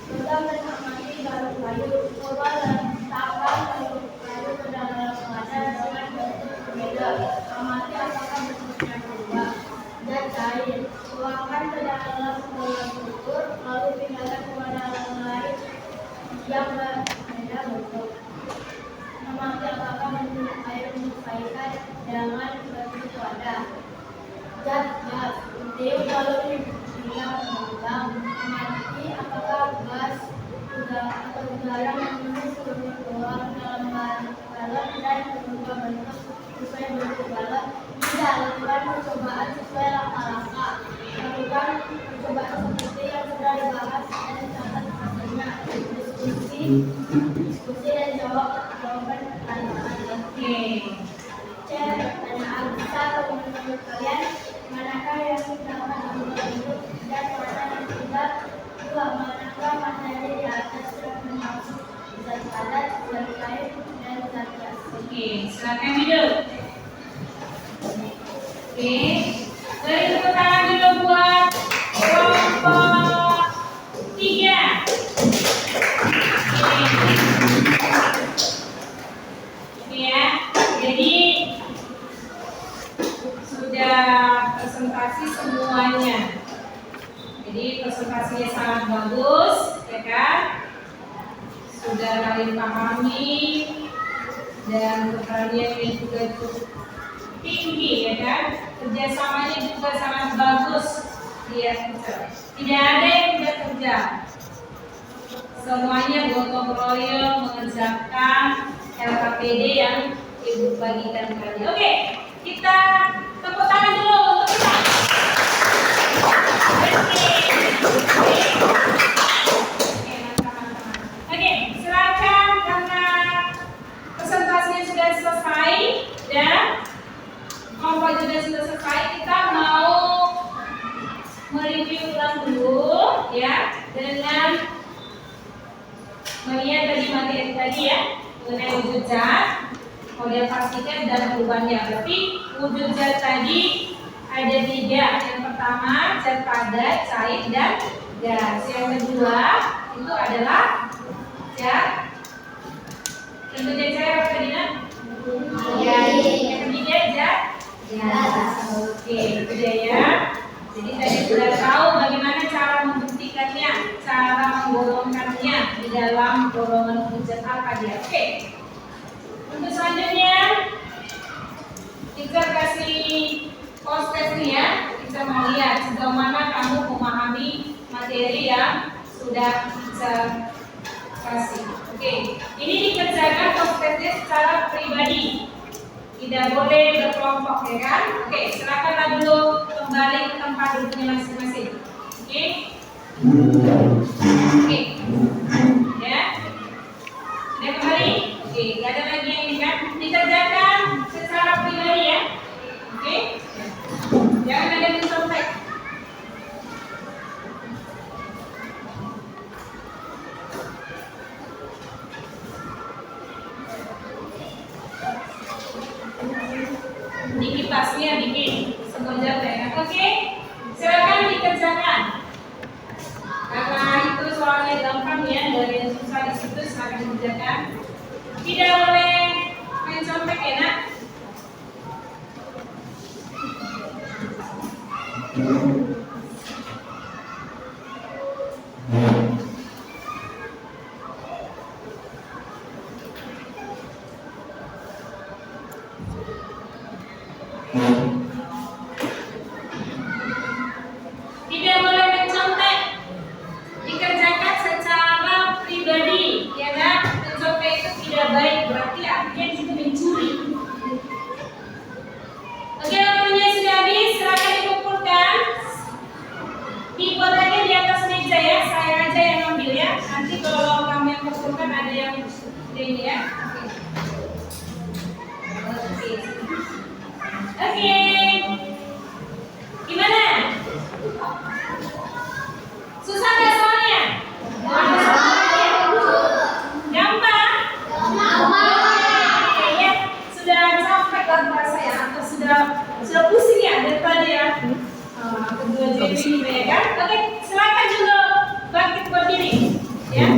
Pegang dan amati balok kayu. Coba letakkan balok kayu ke dalam wadah dengan bentuk berbeda. Amati apakah bentuknya berubah. Zat cair. Tuangkan ke dalam gelas ukur, lalu pindahkan ke wadah lain yang berbeda bentuk. Amati apakah bentuk air menyesuaikan dengan bentuk wadah. Zat gas. Tiup balon hingga mengembang. Amati apakah gas atau udara memenuhi seluruh ruang dalam balon dan berubah bentuk sesuai bentuk balon. 3. Lakukan percobaan sesuai langkah-langkah. Lakukan percobaan seperti yang sudah dibahas dan catat hasilnya. Diskusi dan jawaban pertanyaan. Oke. C. Pertanyaan. 1. Menurut kalian manakah yang dapat berubah bentuk dan mana yang tidak? 2. Manakah materi di atas yang termasuk zat padat, zat cair, dan zat gas? Oke, silakan duduk. Oke, dari tepuk tangan dulu buat kelompok 3. Oke ya, jadi sudah presentasi semuanya. Jadi presentasinya sangat bagus, ya kan? Sudah kalian pahami dan keahliannya juga cukup tinggi, ya kan? Kerjasamanya juga sangat bagus, ya. Tidak ada yang tidak kerja. Semuanya gotong royong mengerjakan LKPD yang Ibu bagikan tadi. Oke, kita tepuk tangan dulu untuk kita. Oke, silakan karena presentasinya sudah selesai dan kelompok juga sudah selesai. Kita mau mereview ulang dulu ya dengan melihat dari materi tadi ya mengenai wujud zat, model partikel dan perubahannya. Berarti wujud zat tadi ada 3. Yang pertama zat padat, cair dan gas. Yang kedua itu adalah zat tentunya cair apa tadi nak? Ya, yang ketiga zat gas. Oke, itu dia ya. Jadi tadi sudah tahu bagaimana cara membuktikannya, cara menggolongkannya di dalam golongan wujud apa dia. Oke. Untuk selanjutnya kita kasih post-test nih ya. Kita mau lihat sejauh mana kamu memahami materi yang sudah kita kasih. Oke. Ini dikerjakan post-testnya secara pribadi. Tidak boleh berkelompok ya kan? Oke, silakanlah dulu kembali ke tempat duduknya masing-masing. Oke. Oke. Ya. Sudah kembali? Oke, nggak ada lagi yang ini kan? Dikerjakan secara pribadi ya. Oke. Jangan ada yang contek. Dikit tasnya dikit semuanya ya. Oke, silakan dikerjakan. Karena itu soalnya gampang ya, dari yang susah di situ silakan dikerjakan. Tidak boleh main contek ya nak. Tidak boleh mencontek, dikerjakan secara pribadi, ya kan? Mencontek itu tidak baik, berarti artinya di situ mencuri. Oke, waktunya sudah habis, silakan dikumpulkan. Dibuat aja di atas meja ya, saya aja yang ambil ya. Nanti kalau kamu yang kumpulkan ada yang ini ya. Oke. Gimana? Susah nggak soalnya? Gampang? Oke ya, sudah capek kan merasa ya? Atau sudah pusing ya daripada ya? Kedua jadi ya kan? Oke, silakan juga bangkit berdiri ya.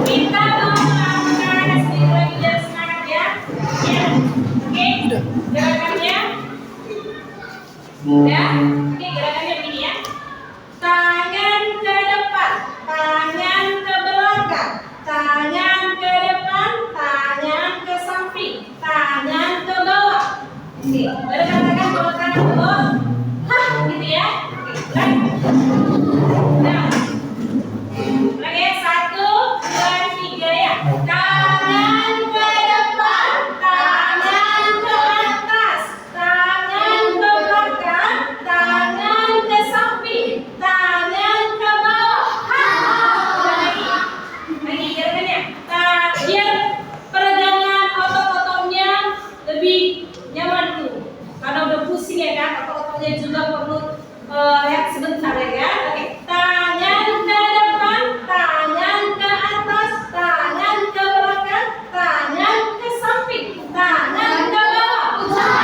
Kita mau melakukan sedikit lagi dan semangat ya. Ya, oke. Gerakannya. Ya, oke gerakannya begini ya. Tangan ke depan, tangan ke belakang, tangan ke depan, tangan ke samping, tangan ke bawah. Oke, baru katakan kalau tangan ke bawah, hah, gitu ya. Oke, lagi. Nah, lagi ya, 1, 2, 3 ya. Tangan ke depan, tangan ke atas, tangan ke belakang, tangan ke samping, tangan ke bawah. Lagi gerakannya. Biar peregangan otot-ototnya lebih nyaman tuh. Karena udah pusing ya kan, otot-ototnya juga perlu lihat sebentar ya kan. Oke, tangan ke depan, tangan ke atas, tangan ke belakang, tangan ke samping, tangan ke bawah. Oke.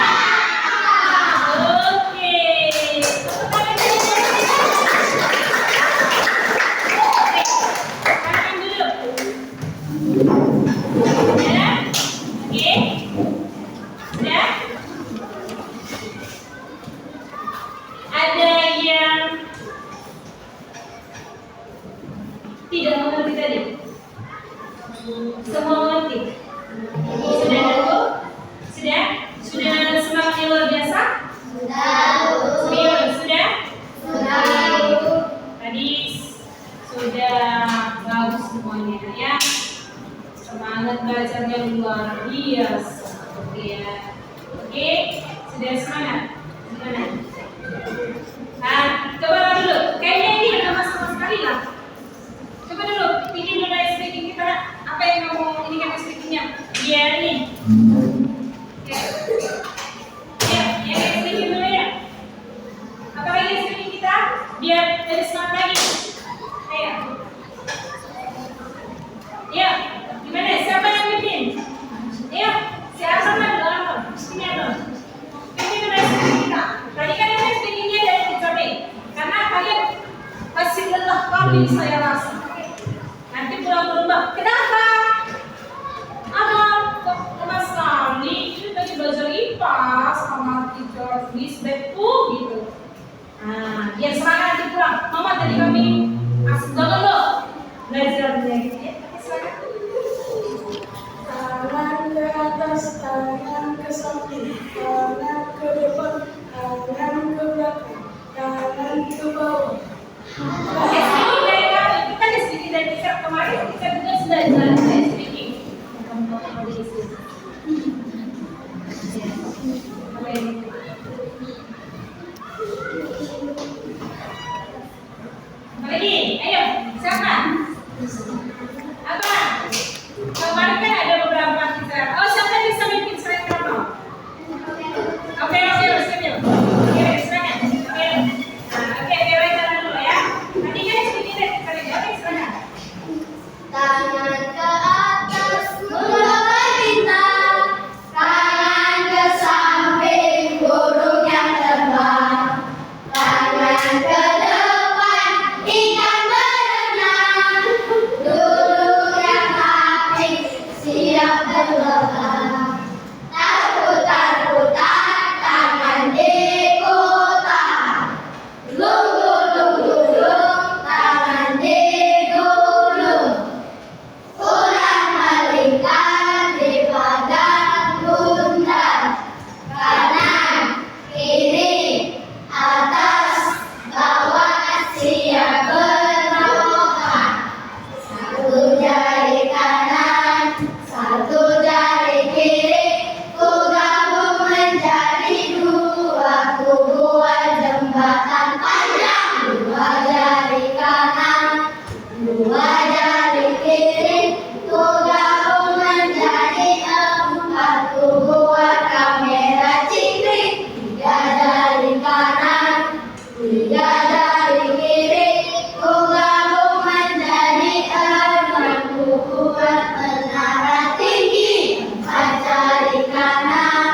Tangan dulu. Ya. Oke. Sudah? Ada yang tidak mengerti tadi? Semua mengerti? Sudah dulu? Sudah? Sudah semangatnya luar biasa? Serius? Sudah? Tadi sudah bagus semuanya ya. Semangat belajarnya luar biasa. Oke ya. Oke, sudah semangat? Gimana? Nah, coba dulu. Kayaknya ini udah sama sekali lah. Coba dulu, bikin dulu speaking kita. Apa yang kamu ini kan speakingnya? Iya nih. Ya, speaking dulu ya. Apa lagi speaking kita? Biar jadi semangat lagi. Ayo. lebih saya rasa. Nanti pulang ke rumah, kenapa? Kok lemas sekali? Itu tadi belajar IPA sama teacher Miss Bepu gitu. Nah, biar semangat nanti pulang. Mama tadi kami asik banget loh belajarnya gitu ya. Tangan ke atas, tangan ke samping, tangan ke depan, tangan ke belakang, tangan ke bawah. Speaking dari kami, kita di speaking dari teacher kemarin kita juga sudah belajar speaking. Lagi, ayo, siapa? Apa? Kemarin kan ada beberapa kita. Oh, siapa yang bisa bikin slide kamu? Oke, siap. Oke, silakan. Oke. Nah, oke, mulai jalan dulu ya. Nanti kan speaking dari kita lagi. Oke, silakan. Tangan ke atas menggapai bintang, tangan ke samping burung yang terbang, tangan ke depan ikan berenang, duduk yang apik siap berlebah, tak putar-putar tangan diputar, lung-lung tangan digulung. Ulang melingkar di badan bundar, kanan, kiri, atas, bawah siap bernohar. Satu jari kanan, satu jari kiri, ku gabung menjadi dua, ku buat jembatan panjang. Dua jari kanan, dua jari kiri, ku gabung menjadi empat, ku buat kamera cingkring. Tiga jari kanan, tiga jari kiri, ku gabung menjadi enam, ku buat menara tinggi. Empat jari kanan,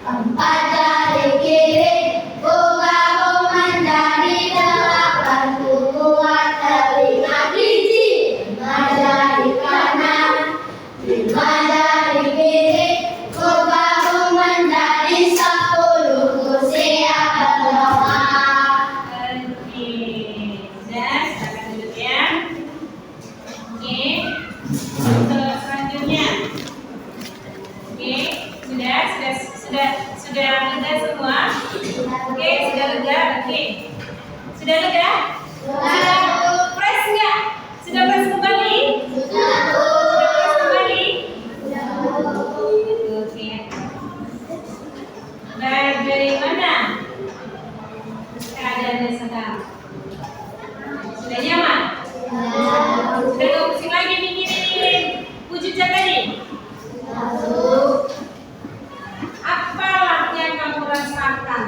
empat jari kiri, ku gabung menjadi delapan, ku buat telinga kelinci. Lima jari kanan, lima jari kiri, ku gabung menjadi 10, ku siap berdoa. Oke, sudah, silakan duduk ya. Oke, untuk selanjutnya. Oke, sudah lega semua. Oke, sudah lega. Oke, sudah lega? Sudah fresh nggak? Sudah fresh kembali? Sudah fresh kembali? Oke. Dari mana keadaannya sekarang? Sudah nyaman? Sudah nggak pusing lagi mikirin wujudnya tadi? Apalah yang kamu rasakan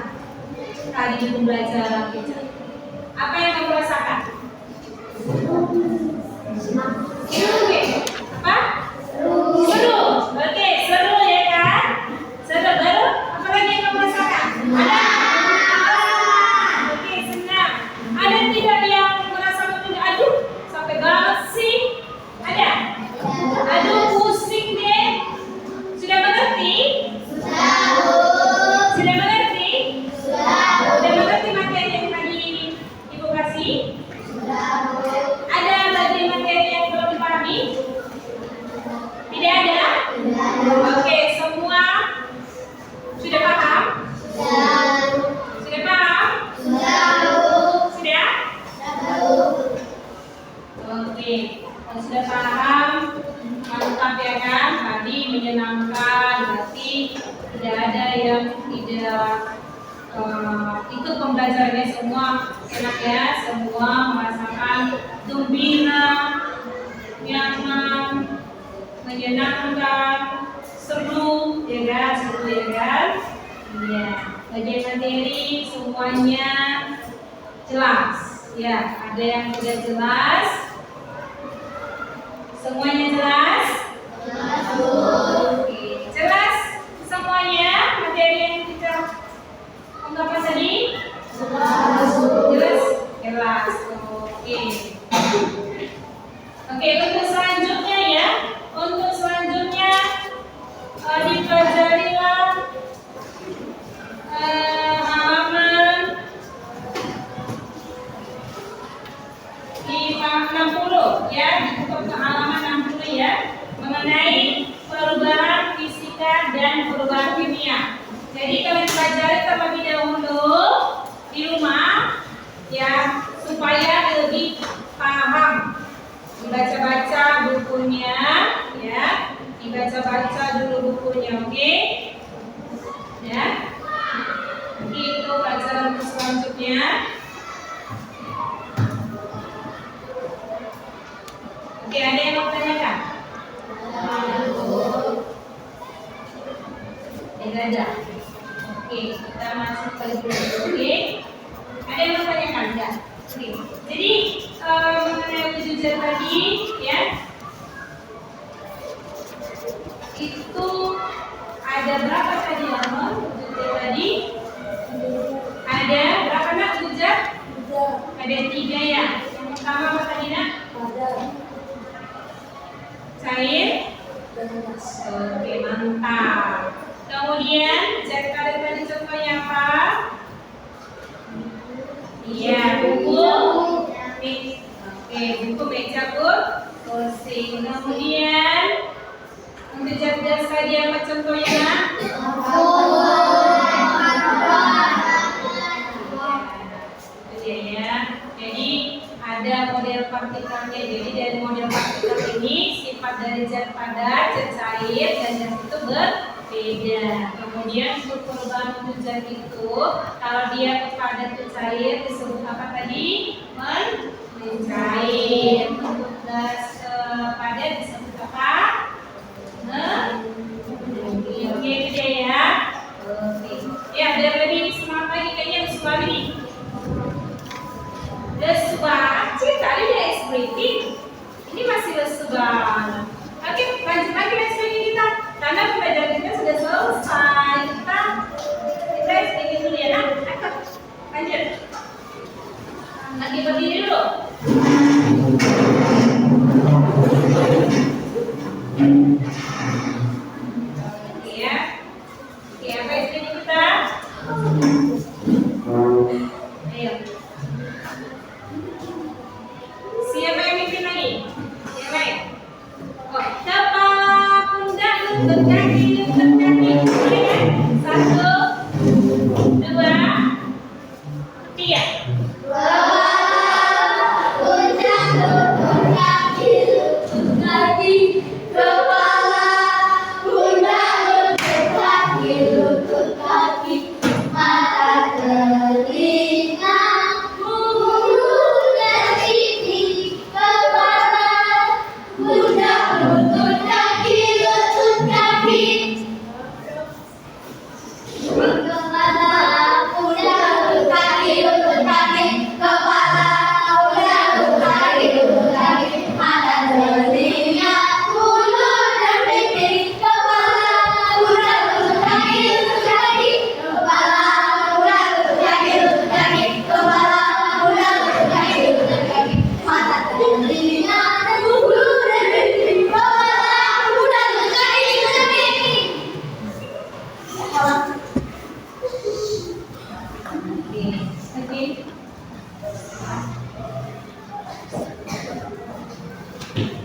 tadi di pembelajaran kita? Apa yang kamu rasakan? Oke. Apa? Seru. Oke, seru ya kan? Seru. Baru apa lagi yang kamu rasakan? Ada? Oke, senang. Ada tidak yang merasa mungkin aduh sampai banget sih? Ada? Aduh pusing deh. Sudah mengerti? Sudah mengerti? Sudah mengerti materi yang tadi Ibu kasih? Ada lagi materi yang belum dipahami? Tidak ada? Oke, semua sudah paham? Sudah paham? Sudah? Oke, kalau sudah paham, mantap ya kan? Tadi menyenangkan, berarti tidak ada yang tidak ikut pembelajarannya, semua enak ya, semua merasakan gembira, nyaman, menyenangkan, seru ya kan? Seru ya kan? Iya, bagian materi semuanya jelas ya. Ada yang tidak jelas? Semuanya jelas? Oke, jelas semuanya materi yang kita ungkapkan tadi? Jelas? Jelas. Oke. Oke, untuk selanjutnya ya. Untuk selanjutnya dipelajarilah halaman 60 ya, dibuka ke halaman 60 ya, mengenai perubahan fisika dan perubahan kimia. Jadi kalian pelajari terlebih dahulu di rumah ya, supaya lebih paham. Dibaca-baca bukunya ya, dibaca-baca dulu bukunya, oke? Ya. Oke, itu pelajaran untuk selanjutnya. Oke, ada yang mau tanyakan? Tidak ada. Oke, kita masuk ke buku. Oke, ada yang mau tanyakan? Enggak. Oke, jadi mengenai wujud zat tadi, ya, itu ada berapa tadi nomor wujud zat tadi? Ada berapa nak wujud zat? Ada 3 ya. Yang pertama apa tadi nak? Cair. Oke, mantap. Kemudian zat karet tadi contohnya apa? Iya, buku. Oke, buku meja kursi. Kemudian untuk zat gas tadi apa contohnya? Ya. Jadi ada model partikelnya. Jadi dari model partikel ini sifat dari zat padat, zat cair, dan zat itu berbeda. Kemudian untuk perubahan wujud zat itu, kalau dia padat atau cair disebut apa tadi? Mencair. Untuk gas padat disebut apa? Oke, gitu ya. Oke. Ya, biar lebih semangat lagi, kayaknya lesu banget nih. Lesu banget sih, tadi udah eksplisit. Ini masih lesu banget. Oke, lanjut lagi eksplisit kita. Karena pembelajaran kita sudah selesai. Kita eksplisit dulu ya, nah. Lanjut. Lagi berdiri dulu. Oke ya. Oke, apa eksplisit kita? Ayo. Siapa yang mimpin lagi? Siapa ya? Oh, kepala, pundak, lutut kaki. Boleh kan? 1, 2, 3.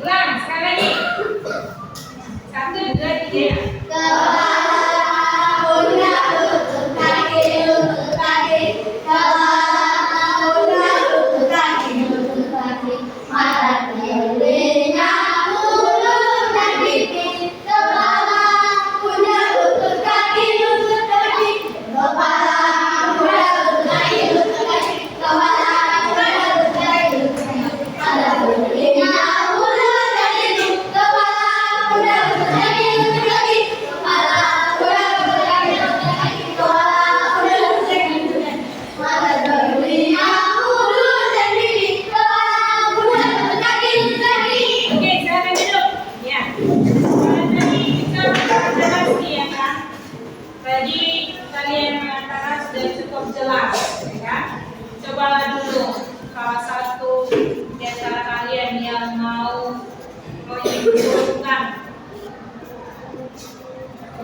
Ulang, sekali lagi. 1, 2, 3. Tadi kalian mengatakan sudah cukup jelas, ya kan? Coba dulu salah satu di antara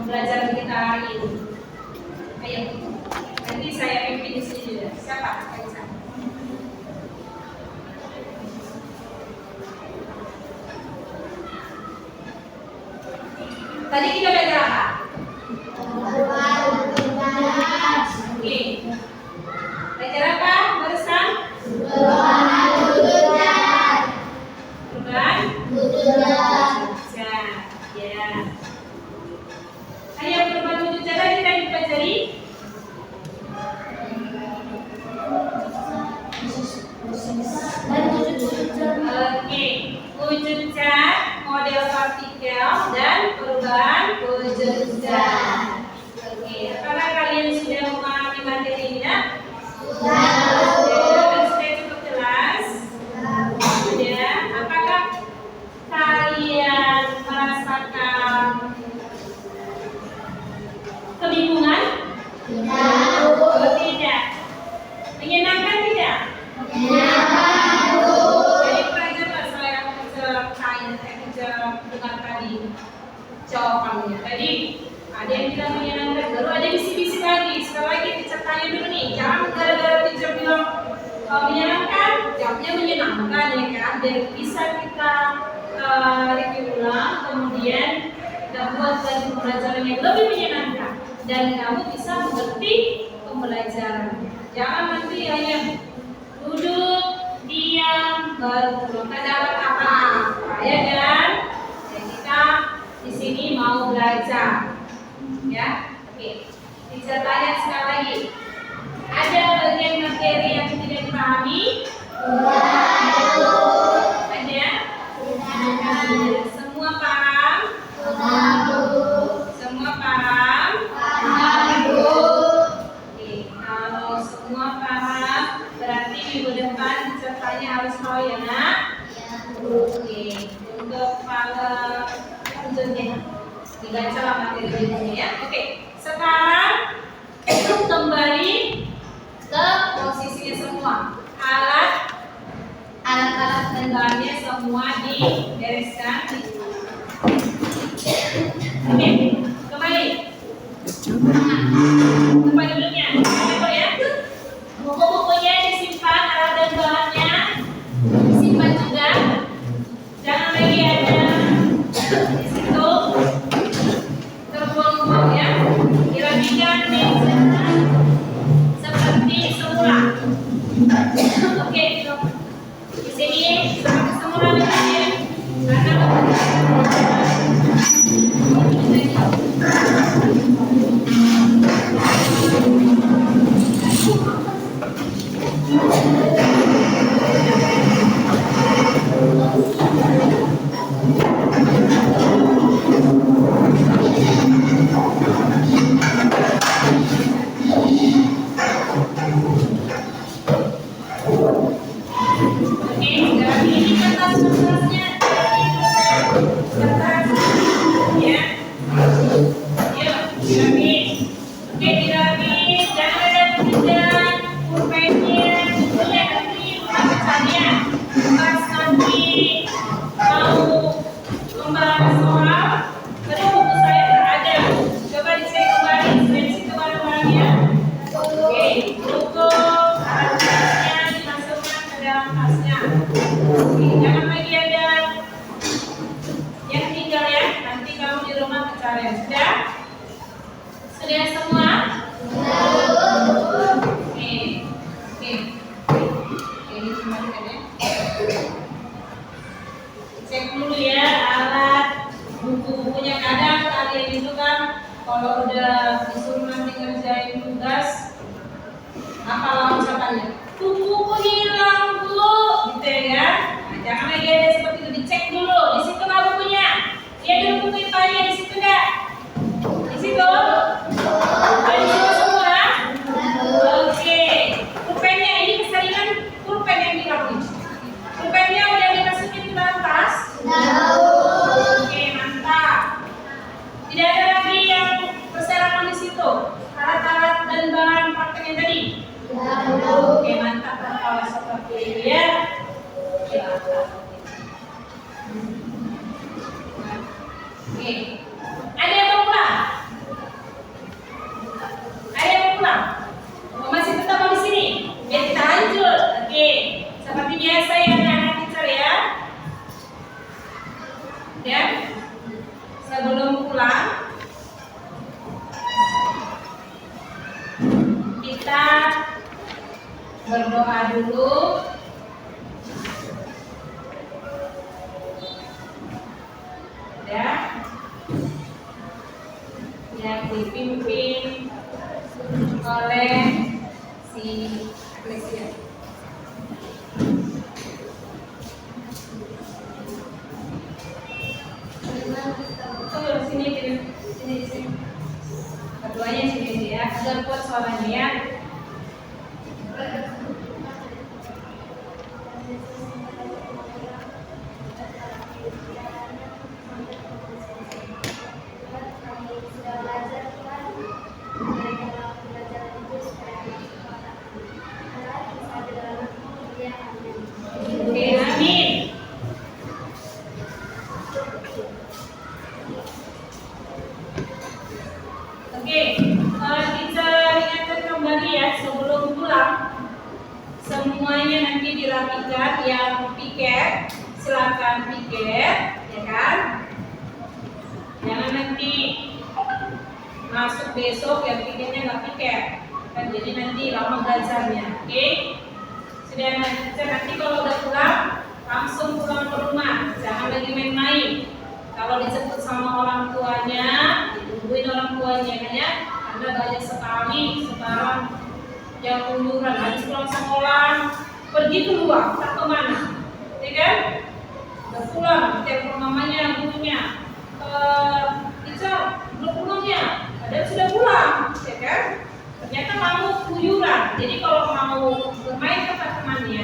pembelajaran kita hari ini. Ayo, nanti saya pimpin di sini juga. Siapa? Yang bisa? Tadi kita belajar apa? Oke. Belajar apa barusan? Perubahan? Ya. Ayo perubahan wujud cara kita dipelajari. Oke, wujud zat, model partikel, dan perubahan wujud zat. Oke, apakah kalian sudah memahami materinya? Sudah cukup jelas? Sudah. Apakah kalian merasakan kebingungan? Tidak. Menyenangkan tidak? Jadi pelajar saya dengar tadi jawabannya. Tadi ada yang bilang menyenangkan, baru ada bisik-bisik lagi. Sekali lagi teacher tanya dulu nih, jangan gara-gara teacher bilang menyenangkan, jawabnya menyenangkan ya kan, biar bisa kita review ulang, kemudian kita buat lagi pembelajaran yang lebih menyenangkan dan kamu bisa mengerti pembelajaran. Jangan nanti hanya duduk, diam, baru tak dapat apa-apa, ya kan? Dan kita di sini mau belajar, ya. Oke, teacher tanya sekali lagi. Ada bagian materi yang tidak dipahami? Ada? Semua paham? Semua paham? Oke, kalau semua paham, berarti minggu depan pesertanya harus tahu ya nak? Oke, untuk selanjutnya dibaca materi berikutnya ya. Oke, sekarang kembali ke posisinya semua. Alat-alat dan bahannya semua dibereskan. Oke, kembali. Tempat duduknya, ayo ya. Buku-bukunya disimpan, alat dan bahannya disimpan juga. Jangan lagi ada di situ terbuang-buang ya. Dirapikan seperti semula. Oke, di sini seperti semula ya. Sudah semua? Oke. Ini kembalikan ya. Cek dulu ya alat buku-bukunya. Kadang kalian itu kan kalau udah disuruh nanti ngerjain tugas apa ucapannya? Bukuku hilang bu, gitu ya. Nah, jangan lagi ada seperti itu, dicek dulu. Di situ nggak bukunya? Dia ada buku IPA-nya di situ nggak? Di situ? Di situ semua? Oke. Pulpennya ini keseringan pulpen yang hilang nih. Pulpennya udah dimasukin ke dalam tas? Oke, mantap. Tidak ada lagi yang berserakan di situ. berdoa dulu. Ya, yang dipimpin oleh si Eklesia. Tunggu sini. Keduanya sini ya, agar kuat suaranya ya. Oke, amin. Oke, kita ingatkan kembali ya sebelum pulang. Semuanya nanti dirapikan, yang piket silakan piket, ya kan? Jangan nanti masuk besok yang piketnya nggak piket, kan jadi nanti lama belajarnya. Oke? Sudah nanti kalau udah pulang langsung pulang ke rumah, jangan lagi main-main. Kalau dijemput sama orang tuanya, ditungguin orang tuanya ya, karena banyak sekali sekarang yang keluyuran habis pulang sekolah pergi keluar tak kemana, ya kan? Udah pulang, telepon mamanya, gurunya, Ica belum pulang ya, ada sudah pulang, ya kan? Ternyata kamu keluyuran. Jadi kalau mau bermain ke temannya,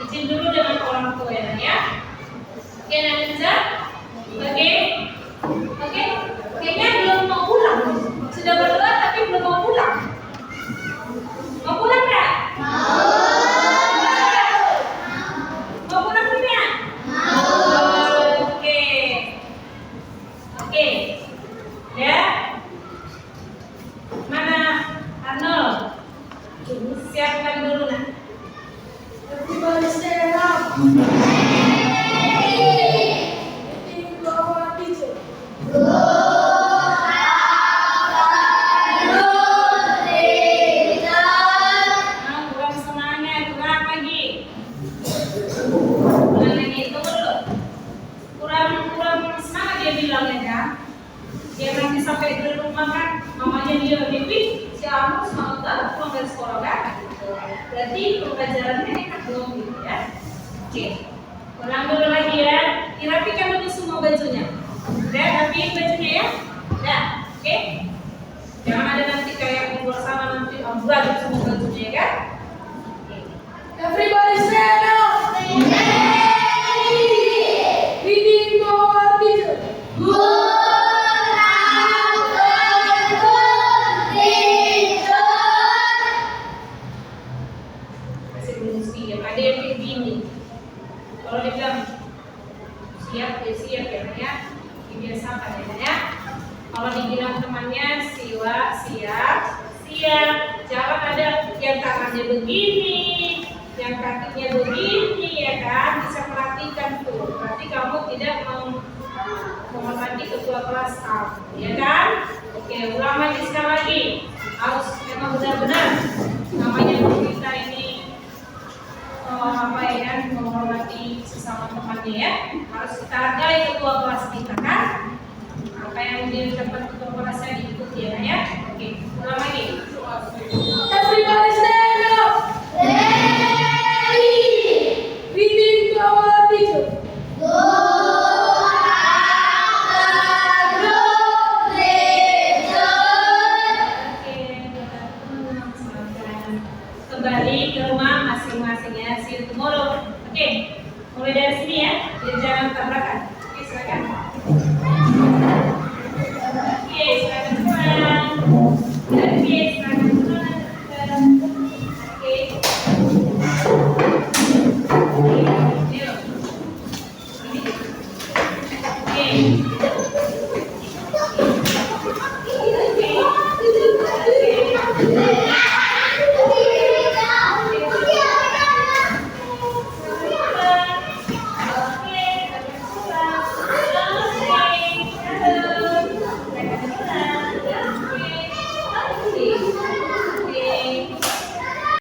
izin dulu dengan orang tuanya ya. Oke, Naniza? Oke? Kayaknya belum mau pulang. Sudah berdoa tapi belum mau pulang. Mau pulang nggak? Mau pulang tidak? Oke. Ya. Mana Arnold? Siapkan dulu nah. Everybody stand up. Meeting our teacher. Kurang semangat, kurang lagi. Tunggu dulu. Kurang semangat dia bilang ya kan? Dia nanti sampai di rumah kan, mamanya dia mimpi si Anu semangat banget pulang dari sekolah kan? Berarti pembelajarannya enak belum gitu ya? Oke, ulang dulu lagi ya. Dirapikan dulu semua bajunya. Udah, rapiin bajunya ya. Udah, oke? Jangan ada nanti kayak ngumpul sama nanti baju semua bajunya ya kan? Oke. Everybody stand up. Meeting our teacher. Masih belum siap. Ada yang kayak gini. Kalau dia bilang siap ya. Dibiasakan ya. Kalau dibilang temannya siap. Jangan ada yang tangannya begini, yang kakinya begini ya kan. Bisa perhatikan tuh. Berarti kamu tidak menghormati ketua kelas kamu, ya kan? Oke, ulang lagi sekali lagi. Harus memang benar-benar namanya kita ini menghormati sesama temannya ya. Harus kita hargai ketua kelas kita kan. Apa yang dia dapat ketua kelasnya diikuti ya. Oke, ulang lagi. Everybody stand up. Meeting our teacher. Kembali ke rumah masing-masing ya. See you tomorrow. Oke, mulai dari sini ya. Jadi jangan tabrakan. Oke, silakan. Oke, silakan pulang. Oke,